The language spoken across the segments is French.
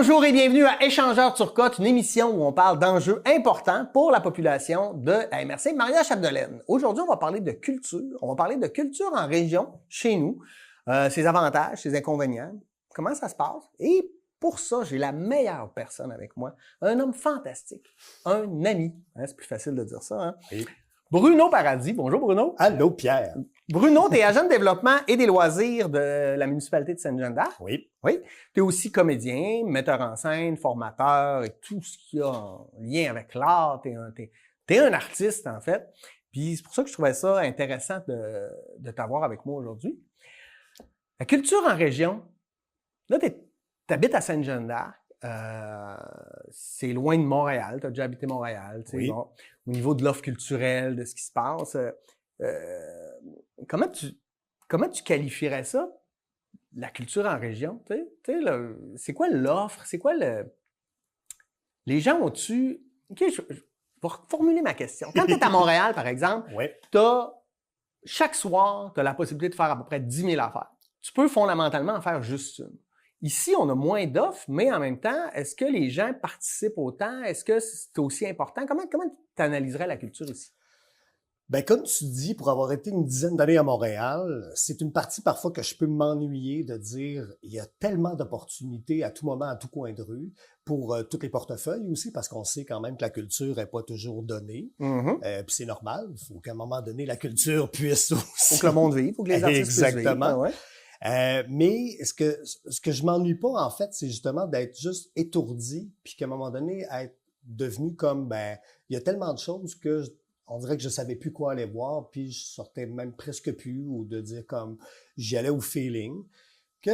Bonjour et bienvenue à Échangeurs Turcotte, une émission où on parle d'enjeux importants pour la population de la MRC Maria-Chapdelaine. Aujourd'hui, on va parler de culture. On va parler de culture en région, chez nous, ses avantages, ses inconvénients, comment ça se passe. Et pour ça, j'ai la meilleure personne avec moi, un homme fantastique, un ami. Hein, c'est plus facile de dire ça. Hein? Oui. Bruno Paradis. Bonjour Bruno. Allô Pierre. Bruno, tu es agent de développement et des loisirs de la municipalité de Sainte-Jeanne-d'Arc. Oui. Oui. Tu es aussi comédien, metteur en scène, formateur et tout ce qui a en lien avec l'art. T'es un artiste, en fait. Puis c'est pour ça que je trouvais ça intéressant de t'avoir avec moi aujourd'hui. La culture en région, là, t'habites à Sainte-Jeanne-d'Arc. C'est loin de Montréal. Tu as déjà habité Montréal. Oui. Bon, au niveau de l'offre culturelle, de ce qui se passe, comment tu qualifierais ça, la culture en région? C'est quoi l'offre? C'est quoi les gens ont-tu... OK, je vais reformuler ma question. Quand tu es à Montréal, par exemple, Oui. chaque soir, tu as la possibilité de faire à peu près 10 000 affaires. Tu peux fondamentalement en faire juste une. Ici, on a moins d'offres, mais en même temps, est-ce que les gens participent autant? Est-ce que c'est aussi important? Comment tu analyserais la culture ici? Ben comme tu dis, pour avoir été une dizaine d'années à Montréal, c'est une partie parfois que je peux m'ennuyer de dire il y a tellement d'opportunités à tout moment, à tout coin de rue, pour tous les portefeuilles aussi, parce qu'on sait quand même que la culture n'est pas toujours donnée. Mm-hmm. Puis c'est normal, il faut qu'à un moment donné, la culture puisse aussi... Faut que le monde vive, faut que les artistes puissent vivre. Exactement. Ouais. Mais ce que je m'ennuie pas, en fait, c'est justement d'être juste étourdi, puis qu'à un moment donné, être devenu comme, il y a tellement de choses que on dirait que je savais plus quoi aller voir, puis je sortais même presque plus, ou de dire comme, j'y allais au feeling, que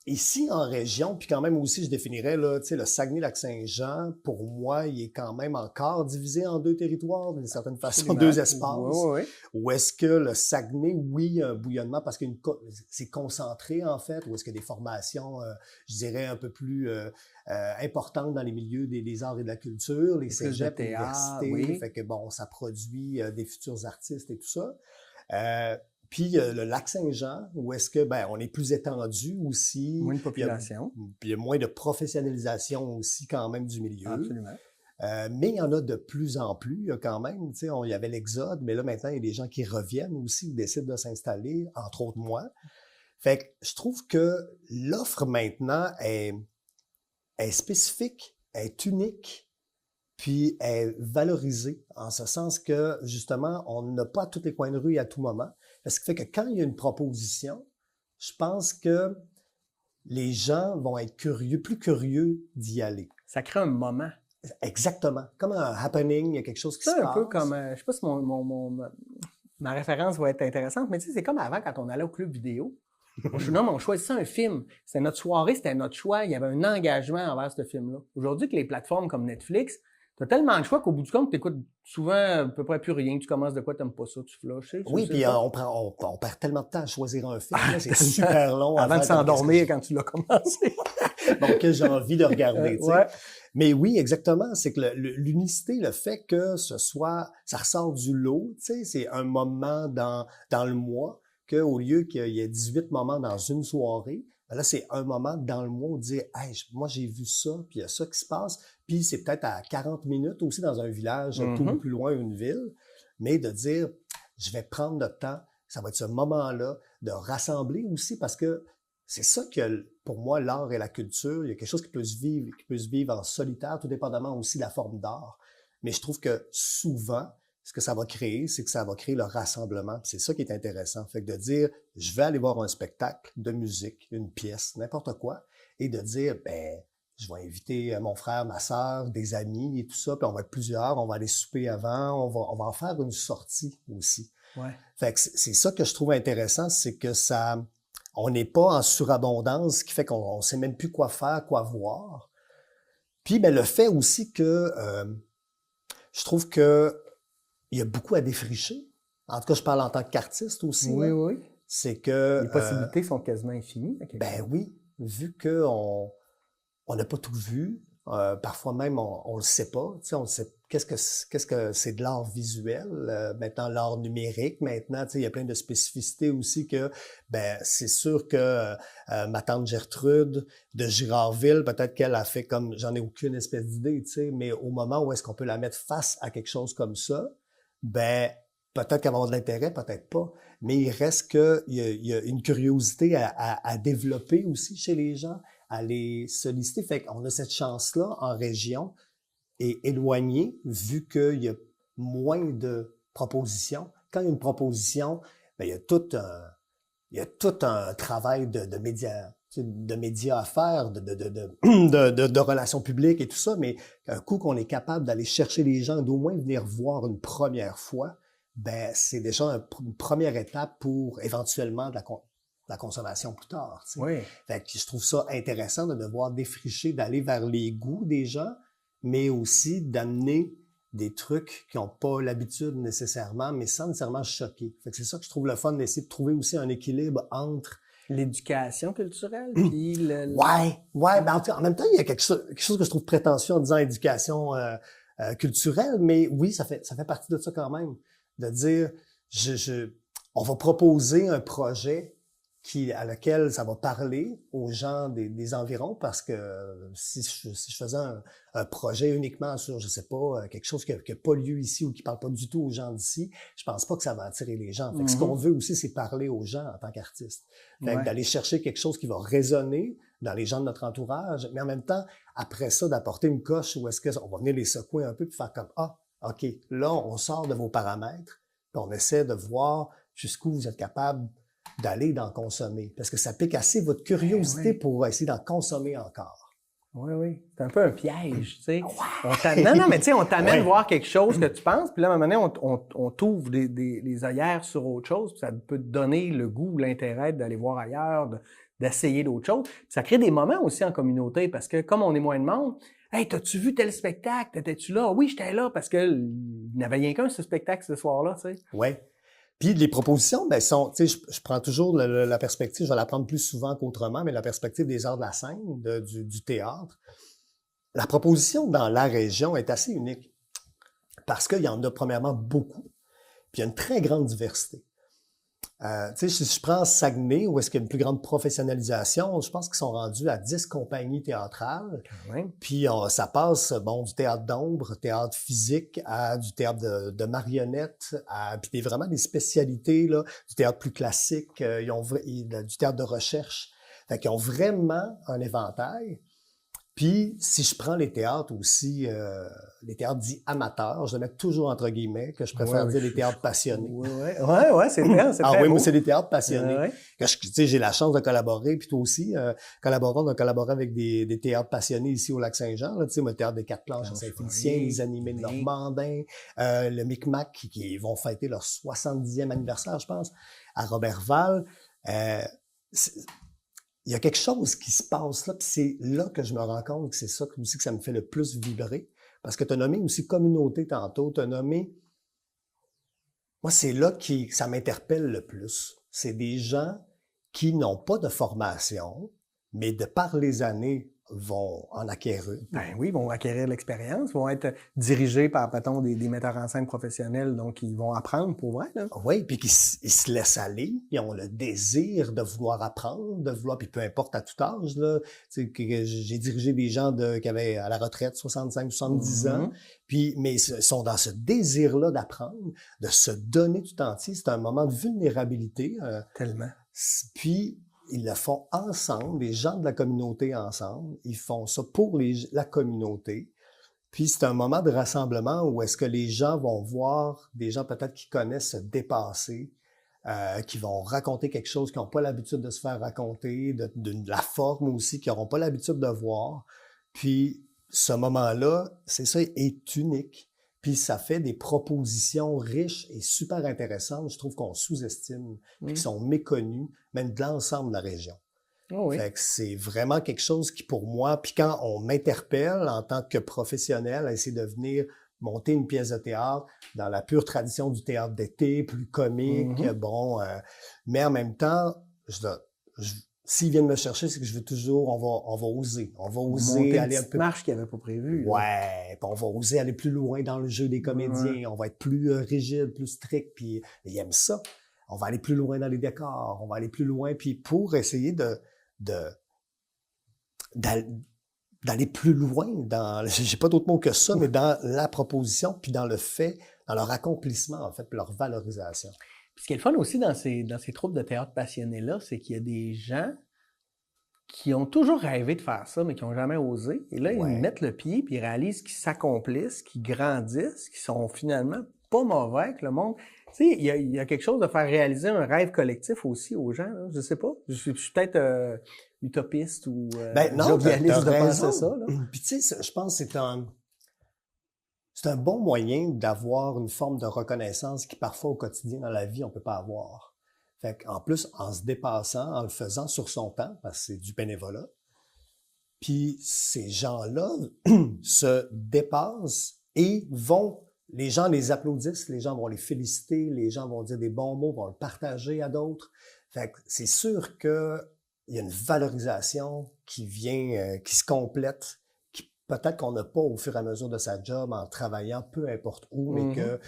ici, en région, puis quand même aussi, je définirais, là, tu sais, le Saguenay-Lac-Saint-Jean, pour moi, il est quand même encore divisé en deux territoires, d'une certaine façon, Absolument. deux espaces. Oui. Ou est-ce que le Saguenay, oui, il y a un bouillonnement parce que c'est concentré, en fait, ou est-ce qu'il y a des formations, je dirais, un peu plus importantes dans les milieux des arts et de la culture, les cégeps, les universités, oui. fait que, bon, ça produit des futurs artistes et tout ça. Puis le Lac-Saint-Jean, où est-ce que, on est plus étendu aussi. Moins de population. Il y a moins de professionnalisation aussi quand même du milieu. Absolument. Mais il y en a de plus en plus quand même. Tu sais, il y avait l'exode, mais là maintenant, il y a des gens qui reviennent aussi, qui décident de s'installer, entre autres moi. Fait que je trouve que l'offre maintenant est spécifique, est unique, puis est valorisée, en ce sens que, justement, on n'a pas tous les coins de rue à tout moment. Ce qui fait que quand il y a une proposition, je pense que les gens vont être plus curieux d'y aller. Ça crée un moment. Exactement. Comme un happening, il y a quelque chose qui se passe. C'est un peu comme, je sais pas si ma référence va être intéressante, mais tu sais, c'est comme avant quand on allait au club vidéo. On choisissait un film. C'était notre soirée, c'était notre choix. Il y avait un engagement envers ce film-là. Aujourd'hui, que les plateformes comme Netflix, t'as tellement de choix qu'au bout du compte, t'écoutes souvent à peu près plus rien. Tu commences de quoi, t'aimes pas ça, tu flushes. Oui, puis on perd tellement de temps à choisir un film. C'est super long. Avant de s'endormir quand tu l'as commencé. Donc, j'ai envie de regarder, tu sais. Ouais. Mais oui, exactement. C'est que l'unicité, le fait que ça ressort du lot, tu sais, c'est un moment dans le mois, qu'au lieu qu'il y ait 18 moments dans une soirée, là, c'est un moment dans le mois où dire, hey, moi, j'ai vu ça, puis il y a ça qui se passe, puis c'est peut-être à 40 minutes aussi dans un village, tout plus loin, une ville, mais de dire, je vais prendre le temps, ça va être ce moment-là, de rassembler aussi, parce que c'est ça que, pour moi, l'art et la culture, il y a quelque chose qui peut se vivre en solitaire, tout dépendamment aussi de la forme d'art. Mais je trouve que souvent, ce que ça va créer, c'est que ça va créer le rassemblement. C'est ça qui est intéressant. Fait que de dire, je vais aller voir un spectacle de musique, une pièce, n'importe quoi, et de dire, je vais inviter mon frère, ma sœur, des amis et tout ça, puis on va être plusieurs, on va aller souper avant, on va en faire une sortie aussi. Ouais. Fait que c'est ça que je trouve intéressant, c'est que on n'est pas en surabondance, ce qui fait qu'on sait même plus quoi faire, quoi voir. Puis, le fait aussi que je trouve que il y a beaucoup à défricher. En tout cas, je parle en tant qu'artiste aussi. Oui, là. oui. C'est que... Les possibilités sont quasiment infinies. Oui, vu qu'on n'a pas tout vu, Parfois même, on le sait pas. Tu sais, on sait qu'est-ce que c'est de l'art visuel. Maintenant, l'art numérique. Maintenant, tu sais, il y a plein de spécificités aussi que, ben, c'est sûr que ma tante Gertrude de Girardville, peut-être qu'elle a fait comme, j'en ai aucune espèce d'idée, tu sais, mais au moment où est-ce qu'on peut la mettre face à quelque chose comme ça, ben, peut-être qu'elle va avoir de l'intérêt, peut-être pas. Mais il reste qu'il y a une curiosité à développer aussi chez les gens, à les solliciter. Fait qu'on a cette chance-là en région et éloignée, vu qu'il y a moins de propositions. Quand il y a une proposition, bien, il y a tout un travail de médias à faire, de relations publiques et tout ça, mais un coup qu'on est capable d'aller chercher les gens, d'au moins venir voir une première fois, ben c'est déjà une première étape pour éventuellement de la consommation plus tard. Tu sais. Oui. Fait que je trouve ça intéressant de devoir défricher, d'aller vers les goûts des gens, mais aussi d'amener des trucs qui n'ont pas l'habitude nécessairement, mais sans nécessairement choquer. Fait que c'est ça que je trouve le fun, d'essayer de trouver aussi un équilibre entre L'éducation culturelle, puis Ouais, ben en même temps, il y a quelque chose que je trouve prétentieux en disant éducation culturelle, mais oui, ça fait partie de ça quand même, de dire on va proposer un projet à lequel ça va parler aux gens des environs, parce que si je faisais un projet uniquement sur, je sais pas, quelque chose qui n'a pas lieu ici ou qui parle pas du tout aux gens d'ici, je pense pas que ça va attirer les gens. Fait que ce qu'on veut aussi, c'est parler aux gens en tant qu'artiste. Fait que d'aller chercher quelque chose qui va résonner dans les gens de notre entourage, mais en même temps, après ça, d'apporter une coche où est-ce qu'on va venir les secouer un peu puis faire comme, OK, là, on sort de vos paramètres, puis on essaie de voir jusqu'où vous êtes capable d'aller d'en consommer. Parce que ça pique assez votre curiosité pour essayer d'en consommer encore. Oui. C'est un peu un piège, tu sais. Non, mais tu sais, on t'amène voir quelque chose que tu penses, puis là, à un moment donné, on t'ouvre les œillères sur autre chose, puis ça peut te donner le goût, l'intérêt d'aller voir ailleurs, d'essayer d'autres choses. Puis ça crée des moments aussi en communauté, parce que comme on est moins de monde, « Hey, t'as-tu vu tel spectacle? Étais-tu là? » Oui, j'étais là, parce qu'il n'y avait rien qu'un, ce spectacle, ce soir-là, tu sais. Oui. Puis les propositions, ben sont, tu sais, je prends toujours la perspective, je vais la prendre plus souvent qu'autrement, mais la perspective des arts de la scène, du théâtre. La proposition dans la région est assez unique parce qu'il y en a premièrement beaucoup, puis il y a une très grande diversité. Tu sais, si je prends Saguenay, où est-ce qu'il y a une plus grande professionnalisation, je pense qu'ils sont rendus à 10 compagnies théâtrales. Puis ça passe, du théâtre d'ombre, théâtre physique, à du théâtre de marionnettes, puis vraiment des spécialités, là, du théâtre plus classique, du théâtre de recherche. Fait qu'ils ont vraiment un éventail. Puis, si je prends les théâtres aussi, les théâtres dits amateurs, je les mets toujours entre guillemets, que je préfère dire les théâtres passionnés. Ouais, c'est bien, c'est très beau. Mais c'est des théâtres passionnés. Tu sais, j'ai la chance de collaborer, puis toi aussi, on a collaboré avec des théâtres passionnés ici au Lac-Saint-Jean, là, tu sais, le théâtre des Quatre Planches à Saint-Félicien, les animés de Normandin, le Micmac, qui vont fêter leur 70e anniversaire, je pense, à Robertval. Il y a quelque chose qui se passe là, puis c'est là que je me rends compte que c'est ça aussi que ça me fait le plus vibrer. Parce que tu as nommé aussi communauté tantôt, tu as nommé... Moi, c'est là que ça m'interpelle le plus. C'est des gens qui n'ont pas de formation, mais de par les années, vont en acquérir. Ben oui, vont acquérir l'expérience, vont être dirigés par, mettons, des metteurs en scène professionnels, donc ils vont apprendre pour vrai, là. Oui, puis ils se laissent aller, ils ont le désir de vouloir apprendre, puis peu importe à tout âge, là. Tu sais, j'ai dirigé des gens qui avaient à la retraite 65, 70 ans, mais ils sont dans ce désir-là d'apprendre, de se donner tout entier. C'est un moment de vulnérabilité. Tellement. Puis, ils le font ensemble, les gens de la communauté ensemble. Ils font ça pour la communauté. Puis c'est un moment de rassemblement où est-ce que les gens vont voir des gens peut-être qui connaissent se dépasser, qui vont raconter quelque chose qu'ils n'ont pas l'habitude de se faire raconter, de la forme aussi qu'ils n'auront pas l'habitude de voir. Puis ce moment-là, c'est ça, est unique. Puis ça fait des propositions riches et super intéressantes, je trouve qu'on sous-estime, qui sont méconnues, même de l'ensemble de la région. Fait que c'est vraiment quelque chose qui, pour moi, puis quand on m'interpelle en tant que professionnel à essayer de venir monter une pièce de théâtre dans la pure tradition du théâtre d'été, plus comique, mais en même temps, s'ils viennent me chercher, c'est que je veux toujours, on va oser. On va oser Monter aller une un petite peu. marche qu'il n'y avait pas prévue. Ouais, puis on va oser aller plus loin dans le jeu des comédiens. Ouais. On va être plus rigide, plus strict, puis ils aiment ça. On va aller plus loin dans les décors, on va aller plus loin, puis pour essayer de d'aller plus loin dans, j'ai pas d'autre mot que ça, mais dans la proposition, puis dans le fait, dans leur accomplissement, en fait, puis leur valorisation. Puis ce qui est le fun aussi dans ces troupes de théâtre passionnés-là, c'est qu'il y a des gens qui ont toujours rêvé de faire ça, mais qui n'ont jamais osé. Et là, ils Ouais. mettent le pied, puis ils réalisent qu'ils s'accomplissent, qu'ils grandissent, qu'ils sont finalement pas mauvais avec le monde. Tu sais, il y a quelque chose de faire réaliser un rêve collectif aussi aux gens. Là. Je sais pas. Je suis peut-être utopiste ou Ben non, jovialiste t'as de raison. penser ça. Là. Puis tu sais, je pense que c'est un bon moyen d'avoir une forme de reconnaissance qui parfois au quotidien dans la vie on peut pas avoir. Fait qu'en plus, en se dépassant, en le faisant sur son temps, parce que c'est du bénévolat, puis ces gens-là se dépassent et les gens les applaudissent, les gens vont les féliciter, les gens vont dire des bons mots, vont le partager à d'autres. Fait que c'est sûr que il y a une valorisation qui vient, qui se complète, qui peut-être qu'on n'a pas au fur et à mesure de sa job en travaillant peu importe où, mais que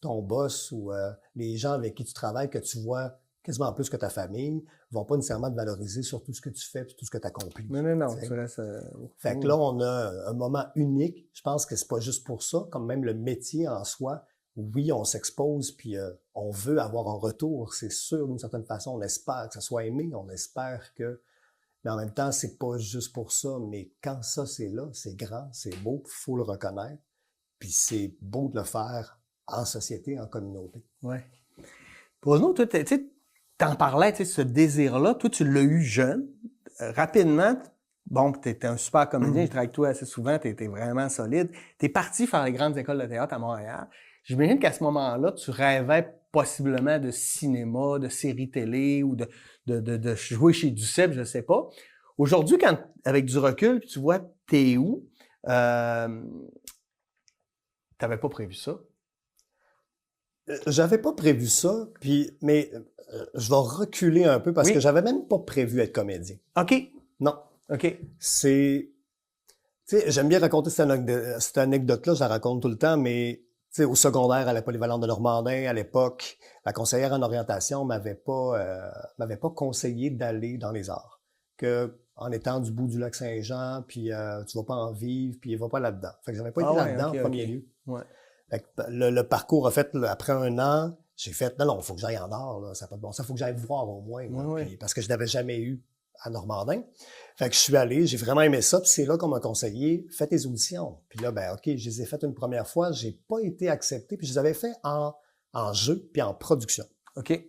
ton boss ou les gens avec qui tu travailles, que tu vois quasiment plus que ta famille, vont pas nécessairement te valoriser sur tout ce que tu fais et tout ce que tu accomplis. Non, T'sais. tu restes... Fait que là, on a un moment unique. Je pense que c'est pas juste pour ça, comme même le métier en soi. Oui, on s'expose, puis on veut avoir un retour, c'est sûr, d'une certaine façon. On espère que ça soit aimé, on espère que... Mais en même temps, c'est pas juste pour ça. Mais quand ça, c'est là, c'est grand, c'est beau, il faut le reconnaître. Puis c'est beau de le faire en société, en communauté. Ouais. Pour nous, toi, tu sais, t'en parlais, tu sais, ce désir-là, toi, tu l'as eu jeune. Rapidement, bon, t'étais un super comédien, je travaille avec toi assez souvent, t'étais vraiment solide. T'es parti faire les grandes écoles de théâtre à Montréal. J'imagine qu'à ce moment-là, tu rêvais possiblement de cinéma, de séries télé ou de jouer chez Duceppe, je sais pas. Aujourd'hui, quand, avec du recul, tu vois t'es où, t'avais pas prévu ça? J'avais pas prévu ça, mais je vais reculer un peu parce Oui. que j'avais même pas prévu être comédien. OK. Non. OK. Tu sais, j'aime bien raconter cette anecdote-là, je la raconte tout le temps, mais tu sais, au secondaire, à la polyvalente de Normandin, à l'époque, la conseillère en orientation m'avait pas conseillé d'aller dans les arts. Que en étant du bout du lac Saint-Jean, puis tu vas pas en vivre, puis va pas là-dedans. Fait que j'avais pas été là-dedans en premier lieu. Ouais. Fait que le parcours a fait, là, après un an, j'ai fait, non, faut que j'aille en art, là, ça n'a pas de bon sens, faut que j'aille voir au moins, là, puis, parce que je n'avais jamais eu à Normandin. Fait que je suis allé, j'ai vraiment aimé ça, puis c'est là qu'on m'a conseillé, fais tes auditions. Puis là, ben OK, je les ai faites une première fois, j'ai pas été accepté, puis je les avais fait en jeu, puis en production. OK.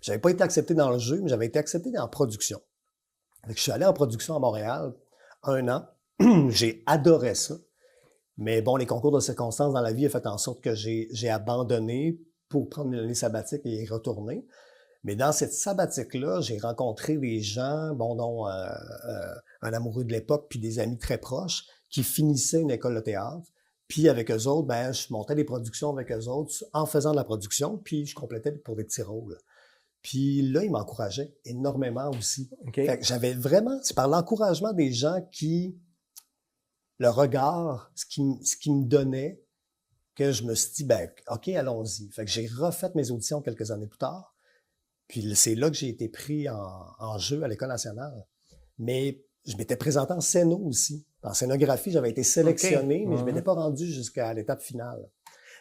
J'avais pas été accepté dans le jeu, mais j'avais été accepté en production. Fait que je suis allé en production à Montréal, 1 an, j'ai adoré ça. Mais bon, les concours de circonstances dans la vie ont fait en sorte que j'ai abandonné pour prendre une année sabbatique et y retourner. Mais dans cette sabbatique-là, j'ai rencontré des gens, bon, dont un amoureux de l'époque, puis des amis très proches, qui finissaient une école de théâtre. Puis avec eux autres, ben, je montais des productions avec eux autres en faisant de la production, puis je complétais pour des petits rôles. Puis là, ils m'encourageaient énormément aussi. Okay. Fait que j'avais vraiment, c'est par l'encouragement des gens qui... le regard, ce qui me donnait, que je me suis dit, ben, OK, allons-y. Fait que j'ai refait mes auditions quelques années plus tard. Puis c'est là que j'ai été pris en jeu à l'École nationale. Mais je m'étais présenté en scéno aussi. En scénographie, j'avais été sélectionné, mais je m'étais pas rendu jusqu'à l'étape finale.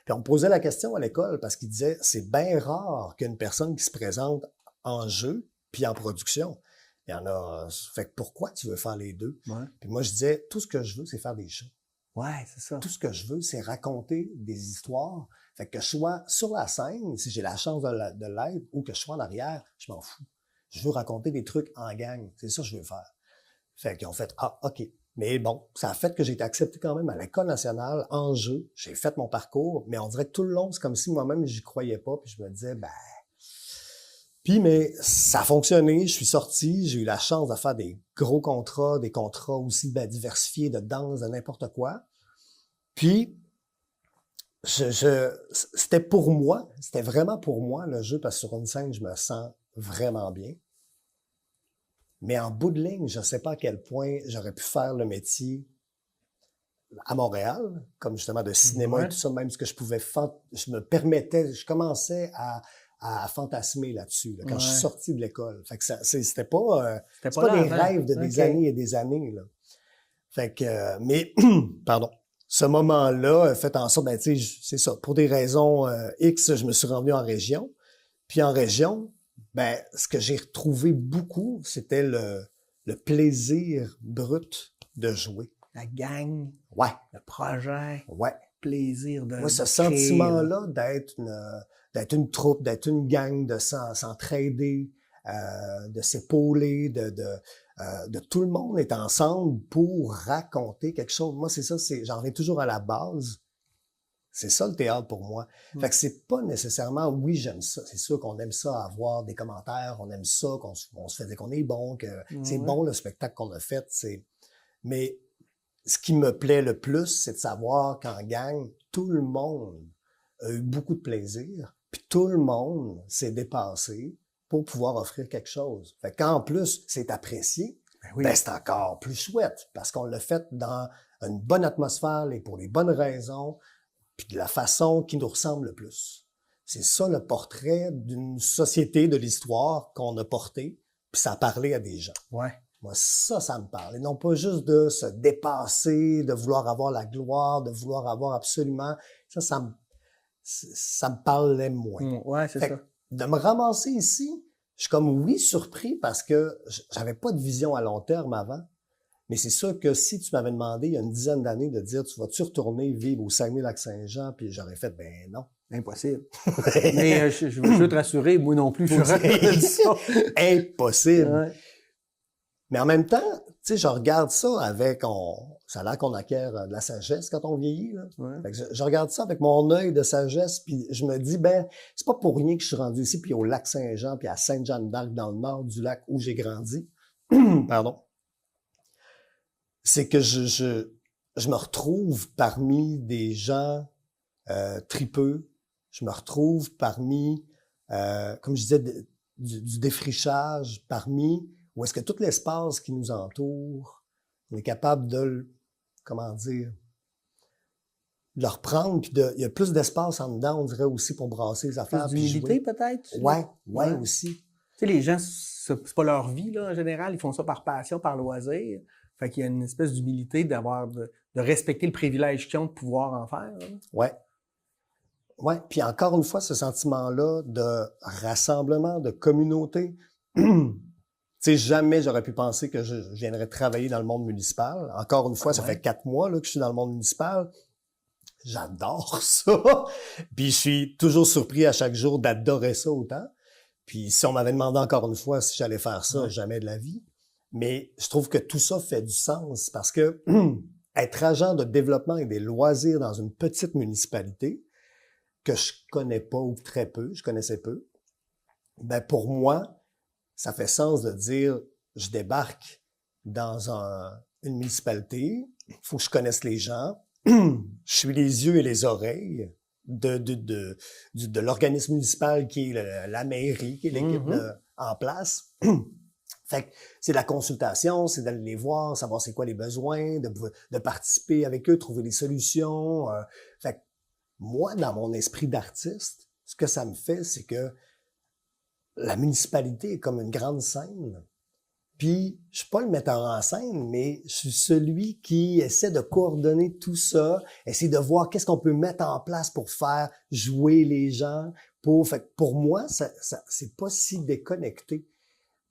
Puis on me posait la question à l'école parce qu'ils disaient, c'est bien rare qu'une personne qui se présente en jeu puis en production. Il y en a. Fait que pourquoi tu veux faire les deux? Ouais. Puis moi, je disais, tout ce que je veux, c'est faire des shows. Ouais, c'est ça. Tout ce que je veux, c'est raconter des histoires. Fait que je sois sur la scène, si j'ai la chance de l'être, ou que je sois en arrière, je m'en fous. Je veux raconter des trucs en gang. C'est ça que je veux faire. Fait qu'ils ont fait, ah, OK. Mais bon, ça a fait que j'ai été accepté quand même à l'École nationale en jeu. J'ai fait mon parcours, mais on dirait que tout le long, c'est comme si moi-même, j'y croyais pas. Puis je me disais, ben... Puis, mais ça a fonctionné, je suis sorti, j'ai eu la chance de faire des gros contrats, des contrats aussi diversifiés de danse, de n'importe quoi. Puis, c'était pour moi, c'était vraiment pour moi le jeu, parce que sur une scène, je me sens vraiment bien. Mais en bout de ligne, je ne sais pas à quel point j'aurais pu faire le métier à Montréal, comme justement de cinéma et tout ça, même ce que je pouvais je me permettais, je commençais à fantasmer là-dessus, là, quand je suis sorti de l'école. Fait que c'était pas des rêves de des années et des années, là. Fait que, mais, pardon, ce moment-là a fait en sorte, ben, tu sais, c'est ça, pour des raisons X, je me suis rendu en région. Puis en région, ben, ce que j'ai retrouvé beaucoup, c'était le plaisir brut de jouer. La gang, ouais, le projet, ouais, plaisir de ce créer, sentiment-là d'être une troupe, d'être une gang, de s'entraider, de s'épauler, de tout le monde est ensemble pour raconter quelque chose. Moi, c'est ça, j'en reviens toujours à la base. C'est ça le théâtre pour moi. Fait que c'est pas nécessairement, oui, j'aime ça. C'est sûr qu'on aime ça, avoir des commentaires, on aime ça, qu'on se fait dire qu'on est bon, que c'est bon le spectacle qu'on a fait. Mais ce qui me plaît le plus, c'est de savoir qu'en gang, tout le monde a eu beaucoup de plaisir, puis tout le monde s'est dépassé pour pouvoir offrir quelque chose. Fait qu'en plus, c'est apprécié, ben c'est encore plus chouette, parce qu'on l'a fait dans une bonne atmosphère et pour les bonnes raisons, puis de la façon qui nous ressemble le plus. C'est ça le portrait d'une société de l'histoire qu'on a porté, puis ça a parlé à des gens. Ouais. Moi, ça me parle. Et non pas juste de se dépasser, de vouloir avoir la gloire, de vouloir avoir absolument... Ça me parlait moins. Ouais, c'est ça. De me ramasser ici, je suis comme, oui, surpris parce que j'avais pas de vision à long terme avant. Mais c'est sûr que si tu m'avais demandé il y a une dizaine d'années de dire, tu vas-tu retourner vivre au Saguenay-Lac-Saint-Jean, puis j'aurais fait, ben non. Impossible. Mais je veux te rassurer, moi non plus, je ferais ça. Impossible. Ouais. Mais en même temps, tu sais, je regarde ça ça a l'air qu'on acquiert de la sagesse quand on vieillit, là. Ouais. Fait que je regarde ça avec mon œil de sagesse, puis je me dis, ben, c'est pas pour rien que je suis rendu ici, puis au lac Saint-Jean, puis à Sainte-Jeanne-d'Arc, dans le nord du lac où j'ai grandi. Pardon. C'est que je me retrouve parmi des gens tripeux. Je me retrouve parmi, comme je disais, du défrichage, parmi où est-ce que tout l'espace qui nous entoure, on est capable de de le reprendre, puis il y a plus d'espace en dedans, on dirait aussi, pour brasser les affaires. Plus d'humilité, peut-être? Ouais, aussi. Tu sais, les gens, c'est pas leur vie, là, en général. Ils font ça par passion, par loisir. Fait qu'il y a une espèce d'humilité de respecter le privilège qu'ils ont de pouvoir en faire. Là. Ouais. Ouais. Puis encore une fois, ce sentiment-là de rassemblement, de communauté. Tu sais, jamais j'aurais pu penser que je viendrais travailler dans le monde municipal. Encore une fois, ça fait 4 mois là, que je suis dans le monde municipal. J'adore ça. Puis je suis toujours surpris à chaque jour d'adorer ça autant. Puis si on m'avait demandé encore une fois si j'allais faire ça, jamais de la vie. Mais je trouve que tout ça fait du sens parce que être agent de développement et des loisirs dans une petite municipalité que je connais pas ou très peu, je connaissais peu, ben pour moi, ça fait sens de dire, je débarque dans une municipalité, il faut que je connaisse les gens, je suis les yeux et les oreilles de l'organisme municipal qui est la mairie, qui est l'équipe en place. Fait que c'est de la consultation, c'est d'aller les voir, savoir c'est quoi les besoins, de participer avec eux, trouver des solutions. Fait que moi, dans mon esprit d'artiste, ce que ça me fait, c'est que la municipalité est comme une grande scène. Puis, je suis pas le metteur en scène, mais je suis celui qui essaie de coordonner tout ça, essayer de voir qu'est-ce qu'on peut mettre en place pour faire jouer les gens. Fait que pour moi, ça c'est pas si déconnecté.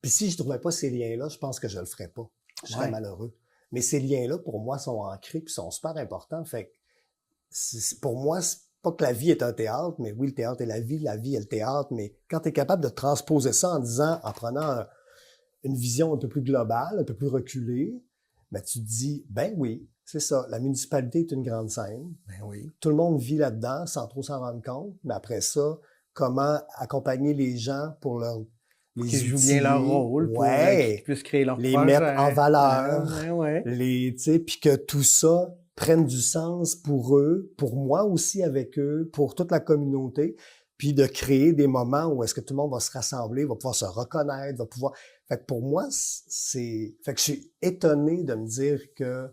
Puis si je trouvais pas ces liens-là, je pense que je le ferais pas. Je serais malheureux. Mais ces liens-là, pour moi, sont ancrés puis sont super importants. Fait que pour moi, c'est pas que la vie est un théâtre, mais oui, le théâtre est la vie est le théâtre. Mais quand tu es capable de transposer ça en prenant une vision un peu plus globale, un peu plus reculée, ben tu te dis, ben oui, c'est ça, la municipalité est une grande scène. Ben oui. Tout le monde vit là-dedans sans trop s'en rendre compte. Mais après ça, comment accompagner les gens pour qu'ils jouent bien leur rôle, pour qu'ils puissent créer leur les projet. mettre en valeur, ouais. tu sais, puis que tout ça prenne du sens pour eux, pour moi aussi avec eux, pour toute la communauté. puis de créer des moments où est-ce que tout le monde va se rassembler, va pouvoir se reconnaître, va pouvoir... Fait que pour moi, Fait que je suis étonné de me dire que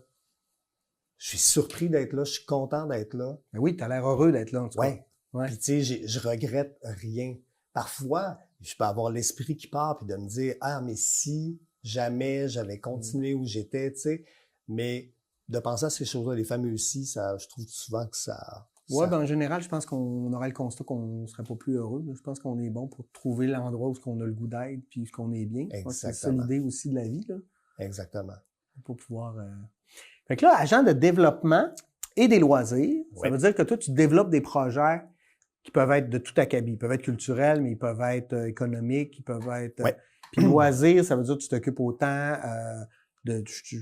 je suis surpris d'être là, je suis content d'être là. Mais oui, tu as l'air heureux d'être là, en tout cas. Ouais. Puis tu sais, je regrette rien. Parfois, je peux avoir l'esprit qui part puis de me dire « Ah, mais si jamais j'avais continué où j'étais, tu sais. » Mais de penser à ces choses-là, les fameux « si », ça, je trouve souvent que ça... Ouais, ben en général, je pense qu'on aurait le constat qu'on ne serait pas plus heureux. Je pense qu'on est bon pour trouver l'endroit où on a le goût d'être puis où on est bien. Je pense que c'est ça l'idée aussi de la vie, là. Exactement. Pour pouvoir... Fait que là, agent de développement et des loisirs, ça veut dire que toi, tu développes des projets qui peuvent être de tout acabit. Ils peuvent être culturels, mais ils peuvent être économiques, ils peuvent être... Puis loisirs, ça veut dire que tu t'occupes autant de, je